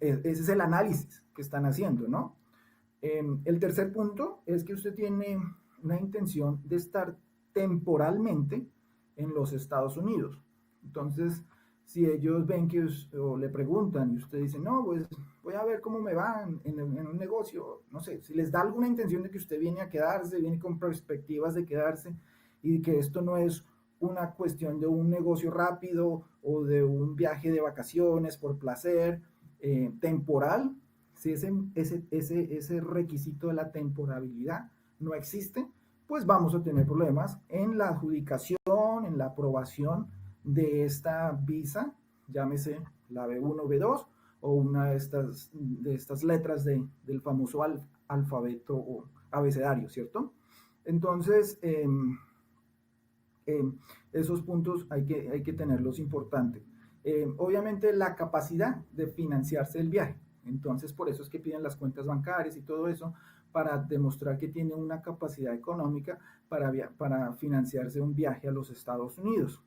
ese es el análisis que están haciendo, ¿no? El tercer punto es que usted tiene una intención de estar temporalmente en los Estados Unidos. Entonces, si ellos ven o le preguntan y usted dice, no, pues voy a ver cómo me va en un negocio, no sé, si les da alguna intención de que usted viene a quedarse, viene con perspectivas de quedarse y que esto no es una cuestión de un negocio rápido o de un viaje de vacaciones por placer, temporal, si ese requisito de la temporalidad no existe, pues vamos a tener problemas en la adjudicación, en la aprobación de esta visa, llámese la B1, B2 o una de estas letras del famoso alfabeto o abecedario, ¿cierto? Entonces, esos puntos hay que tenerlos importantes. Obviamente la capacidad de financiarse el viaje. Entonces, por eso es que piden las cuentas bancarias y todo eso, para demostrar que tiene una capacidad económica para financiarse un viaje a los Estados Unidos.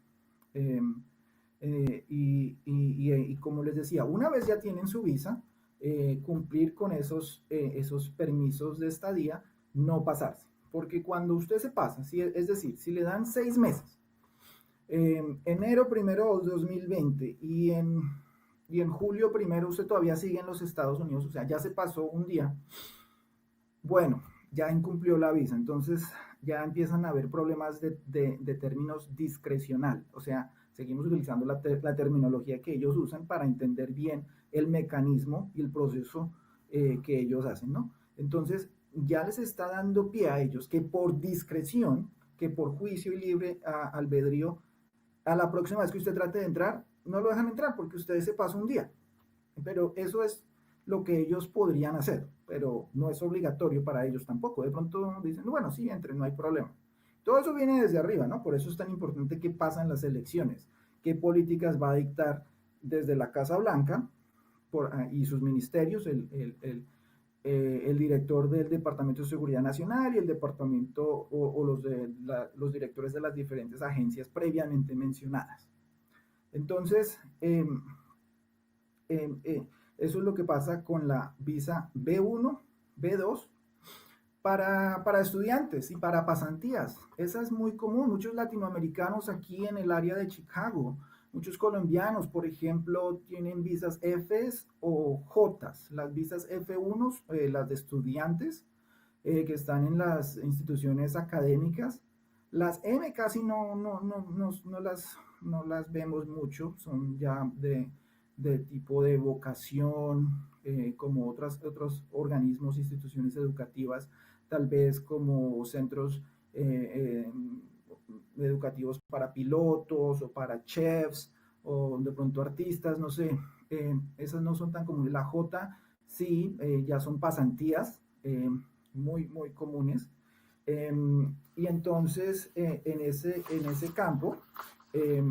Y como les decía, una vez ya tienen su visa, cumplir con esos permisos de estadía, no pasarse. Porque cuando usted se pasa, es decir, si le dan 6 meses, enero 1 de 2020 y en julio 1 usted todavía sigue en los Estados Unidos, o sea, ya se pasó un día, bueno, ya incumplió la visa, entonces ya empiezan a haber problemas de términos discrecional, o sea, seguimos utilizando la terminología que ellos usan para entender bien el mecanismo y el proceso que ellos hacen, ¿no? Entonces, ya les está dando pie a ellos que por discreción, que por juicio y libre albedrío, a la próxima vez que usted trate de entrar, no lo dejan entrar porque usted se pasa un día. Pero eso es lo que ellos podrían hacer, pero no es obligatorio para ellos tampoco. De pronto dicen, bueno, sí, entren, no hay problema. Todo eso viene desde arriba, ¿no? Por eso es tan importante qué pasa en las elecciones, qué políticas va a dictar desde la Casa Blanca y sus ministerios, el director del Departamento de Seguridad Nacional y el departamento o los directores de las diferentes agencias previamente mencionadas. Entonces, eso es lo que pasa con la visa B1, B2, para estudiantes y para pasantías. Esa es muy común. Muchos latinoamericanos aquí en el área de Chicago, muchos colombianos, por ejemplo, tienen visas Fs o Js. Las visas F1, las de estudiantes que están en las instituciones académicas, Las M casi no las vemos mucho, son ya de tipo de vocación, como otros organismos, instituciones educativas, tal vez como centros educativos para pilotos o para chefs o de pronto artistas, no sé, esas no son tan comunes. La J sí, ya son pasantías muy comunes. Y entonces en ese campo eh,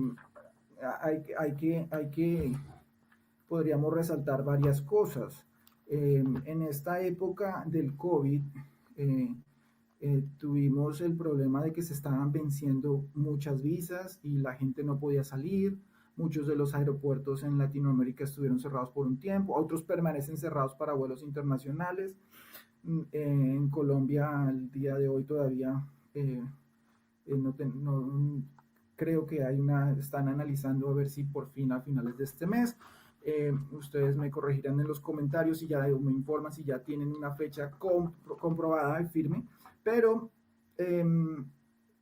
hay que, podríamos resaltar varias cosas. En esta época del COVID, eh, tuvimos el problema de que se estaban venciendo muchas visas y la gente no podía salir. Muchos de los aeropuertos en Latinoamérica estuvieron cerrados por un tiempo, otros permanecen cerrados para vuelos internacionales. En Colombia, al día de hoy todavía no, creo que están analizando a ver si por fin a finales de este mes. Ustedes me corregirán en los comentarios y ya me informan si ya tienen una fecha comprobada y firme, pero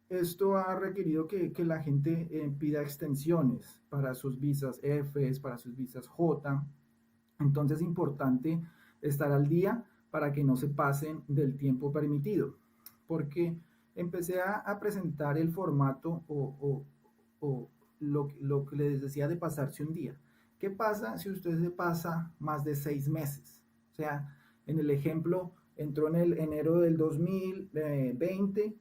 esto ha requerido que la gente pida extensiones para sus visas F, para sus visas J. Entonces es importante estar al día para que no se pasen del tiempo permitido, porque empecé a presentar el formato o lo que les decía de pasarse un día. ¿Qué pasa si usted se pasa más de 6 meses? O sea, en el ejemplo, entró en el enero del 2020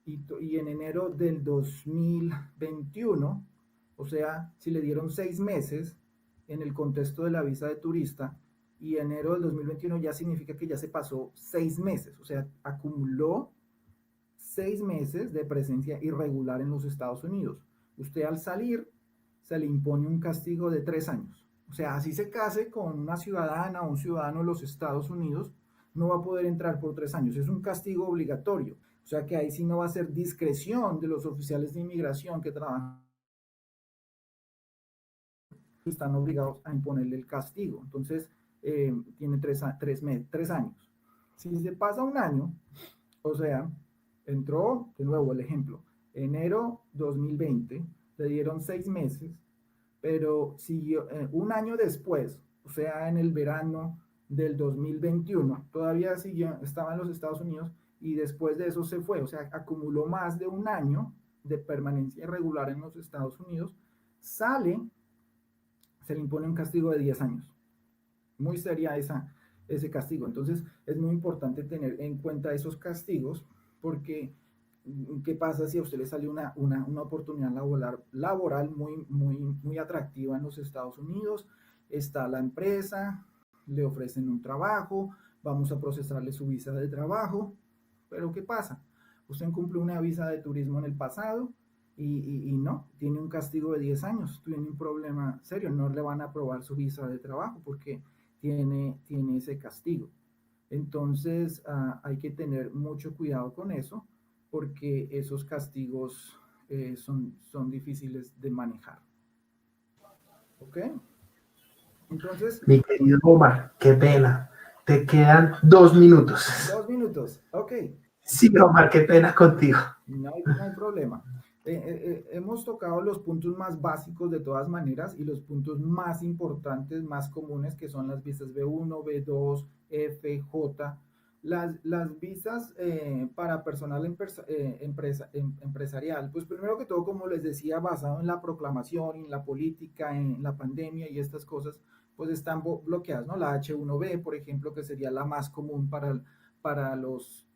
y en enero del 2021, o sea, si le dieron 6 meses en el contexto de la visa de turista, y enero del 2021 ya significa que ya se pasó 6 meses, o sea, acumuló 6 meses de presencia irregular en los Estados Unidos. Usted al salir se le impone un castigo de 3 años. O sea, así se case con una ciudadana o un ciudadano de los Estados Unidos, no va a poder entrar por 3 años. Es un castigo obligatorio. O sea que ahí sí no va a ser discreción de los oficiales de inmigración que trabajan, están obligados a imponerle el castigo. Entonces, tiene 3 años. Si se pasa un año, o sea, entró, de nuevo el ejemplo, enero 2020, le dieron 6 meses, pero siguió un año después, o sea, en el verano del 2021, todavía siguió, estaba en los Estados Unidos y después de eso se fue, o sea, acumuló más de un año de permanencia irregular en los Estados Unidos, sale, se le impone un castigo de 10 años. Muy seria ese castigo. Entonces, es muy importante tener en cuenta esos castigos porque ¿qué pasa si a usted le sale una oportunidad laboral muy atractiva en los Estados Unidos? Está la empresa, le ofrecen un trabajo, vamos a procesarle su visa de trabajo, pero ¿qué pasa? Usted cumple una visa de turismo en el pasado y no, tiene un castigo de 10 años, tiene un problema serio, no le van a aprobar su visa de trabajo porque tiene ese castigo. Entonces, hay que tener mucho cuidado con eso porque esos castigos son difíciles de manejar. ¿Ok? Entonces... Mi querido Omar, qué pena. Te quedan 2 minutos. 2 minutos, ok. Sí, Omar, qué pena contigo. No hay problema. Hemos tocado los puntos más básicos de todas maneras y los puntos más importantes, más comunes, que son las visas B1, B2, F, J. Las visas para personal empresarial, pues primero que todo, como les decía, basado en la proclamación, en la política, en la pandemia y estas cosas, pues están bloqueadas, ¿no? La H1B, por ejemplo, que sería la más común para los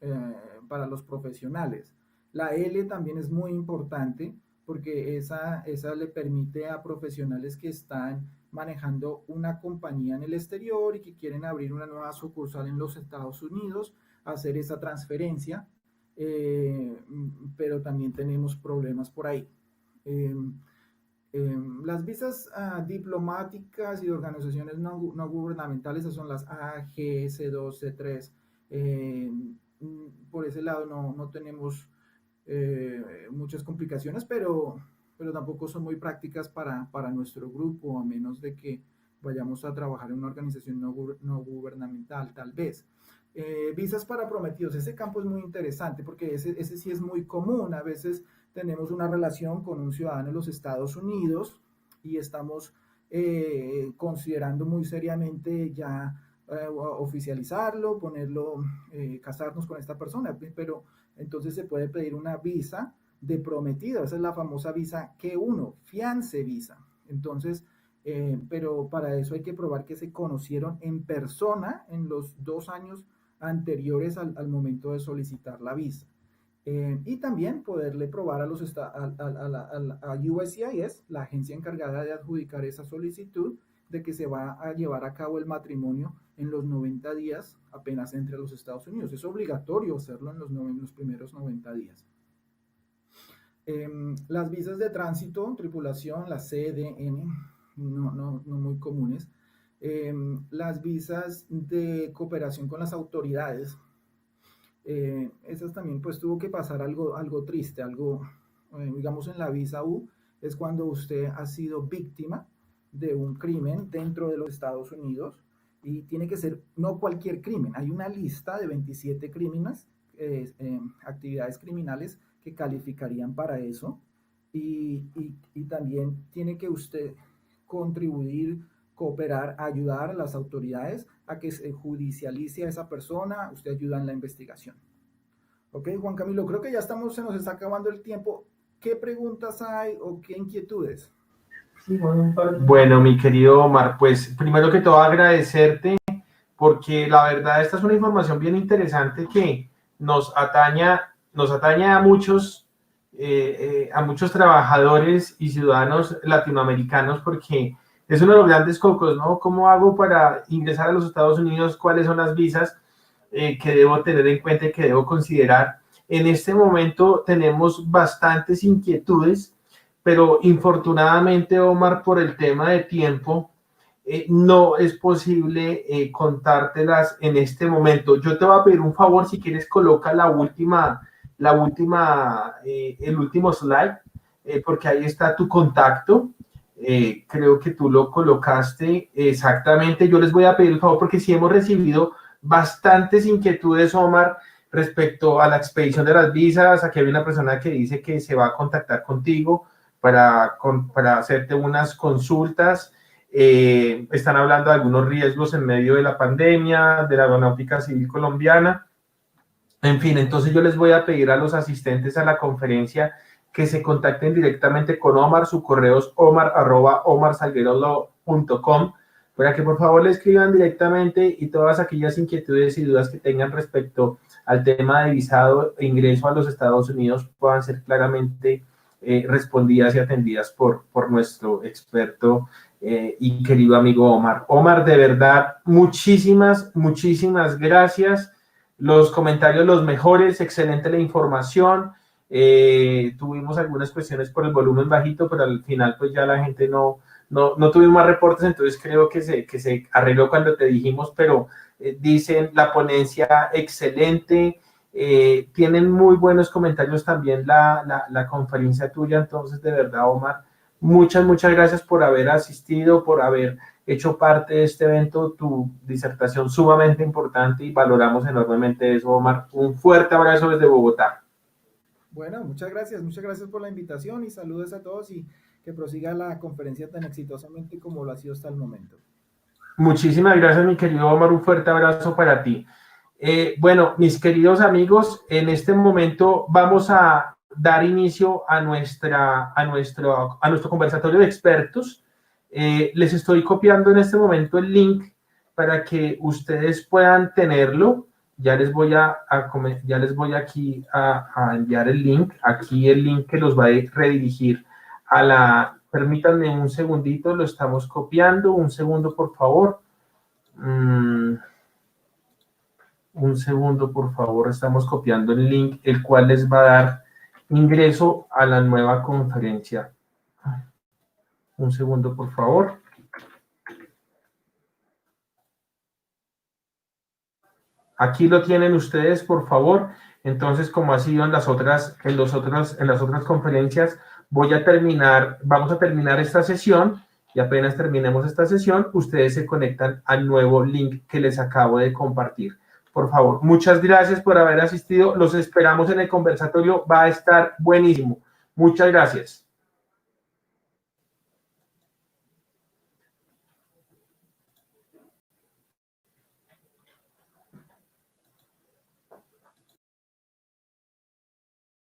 profesionales. La L también es muy importante porque esa le permite a profesionales que están manejando una compañía en el exterior y que quieren abrir una nueva sucursal en los Estados Unidos, hacer esa transferencia, pero también tenemos problemas por ahí. Las visas diplomáticas y de organizaciones no gubernamentales, esas son las A, G, C2, C3. Por ese lado no tenemos muchas complicaciones, pero tampoco son muy prácticas para nuestro grupo, a menos de que vayamos a trabajar en una organización no gubernamental, tal vez. Visas para prometidos, ese campo es muy interesante porque ese sí es muy común. A veces tenemos una relación con un ciudadano de los Estados Unidos y estamos considerando muy seriamente ya oficializarlo, ponerlo, casarnos con esta persona, pero entonces se puede pedir una visa de prometido, esa es la famosa visa Q1, fiance visa. Entonces, pero para eso hay que probar que se conocieron en persona en los 2 años anteriores al momento de solicitar la visa. Y también poderle probar a USCIS, la agencia encargada de adjudicar esa solicitud, de que se va a llevar a cabo el matrimonio en los 90 días apenas entre los Estados Unidos. Es obligatorio hacerlo en los primeros 90 días. Las visas de tránsito, tripulación, las CDN, no muy comunes. Las visas de cooperación con las autoridades, esas también pues tuvo que pasar algo triste, digamos en la visa U, es cuando usted ha sido víctima de un crimen dentro de los Estados Unidos y tiene que ser no cualquier crimen, hay una lista de 27 crímenes, actividades criminales que calificarían para eso y también tiene que usted contribuir, cooperar, ayudar a las autoridades a que se judicialice a esa persona, usted ayuda en la investigación. Ok, Juan Camilo, creo que ya se nos está acabando el tiempo. ¿Qué preguntas hay o qué inquietudes? Bueno, mi querido Omar, pues primero que todo agradecerte porque la verdad esta es una información bien interesante que nos atañe a muchos trabajadores y ciudadanos latinoamericanos porque es uno de los grandes cocos, ¿no? ¿Cómo hago para ingresar a los Estados Unidos? ¿Cuáles son las visas que debo tener en cuenta y que debo considerar? En este momento tenemos bastantes inquietudes, pero infortunadamente, Omar, por el tema de tiempo, no es posible contártelas en este momento. Yo te voy a pedir un favor, si quieres coloca el último slide, porque ahí está tu contacto. Creo que tú lo colocaste exactamente. Yo les voy a pedir el favor porque sí hemos recibido bastantes inquietudes, Omar, respecto a la expedición de las visas. Aquí hay una persona que dice que se va a contactar contigo para hacerte unas consultas. Están hablando de algunos riesgos en medio de la pandemia, de la aeronáutica civil colombiana. En fin, entonces yo les voy a pedir a los asistentes a la conferencia que se contacten directamente con Omar. Su correo es omar@omarsalguero.com, para que por favor le escriban directamente y todas aquellas inquietudes y dudas que tengan respecto al tema de visado e ingreso a los Estados Unidos puedan ser claramente respondidas y atendidas por nuestro experto y querido amigo Omar. Omar, de verdad, muchísimas gracias. Los comentarios los mejores, excelente la información. Tuvimos algunas cuestiones por el volumen bajito, pero al final pues ya la gente no tuvimos más reportes, entonces creo que se arregló cuando te dijimos, pero dicen la ponencia excelente, tienen muy buenos comentarios también la conferencia tuya. Entonces de verdad, Omar, muchas gracias por haber asistido, por haber hecho parte de este evento, tu disertación sumamente importante y valoramos enormemente eso, Omar. Un fuerte abrazo desde Bogotá. Bueno, muchas gracias por la invitación y saludos a todos y que prosiga la conferencia tan exitosamente como lo ha sido hasta el momento. Muchísimas gracias, mi querido Omar, un fuerte abrazo para ti. Bueno, mis queridos amigos, en este momento vamos a dar inicio a nuestro conversatorio de expertos. Les estoy copiando en este momento el link para que ustedes puedan tenerlo. Ya les voy aquí a enviar el link. Aquí el link que los va a redirigir a la... Permítanme un segundito, lo estamos copiando. Un segundo, por favor. Un segundo, por favor. Estamos copiando el link, el cual les va a dar ingreso a la nueva conferencia. Un segundo, por favor. Aquí lo tienen ustedes, por favor. Entonces, como ha sido en las otras conferencias, vamos a terminar esta sesión y apenas terminemos esta sesión, ustedes se conectan al nuevo link que les acabo de compartir. por favor. Muchas gracias por haber asistido. Los esperamos en el conversatorio. Va a estar buenísimo. Muchas gracias.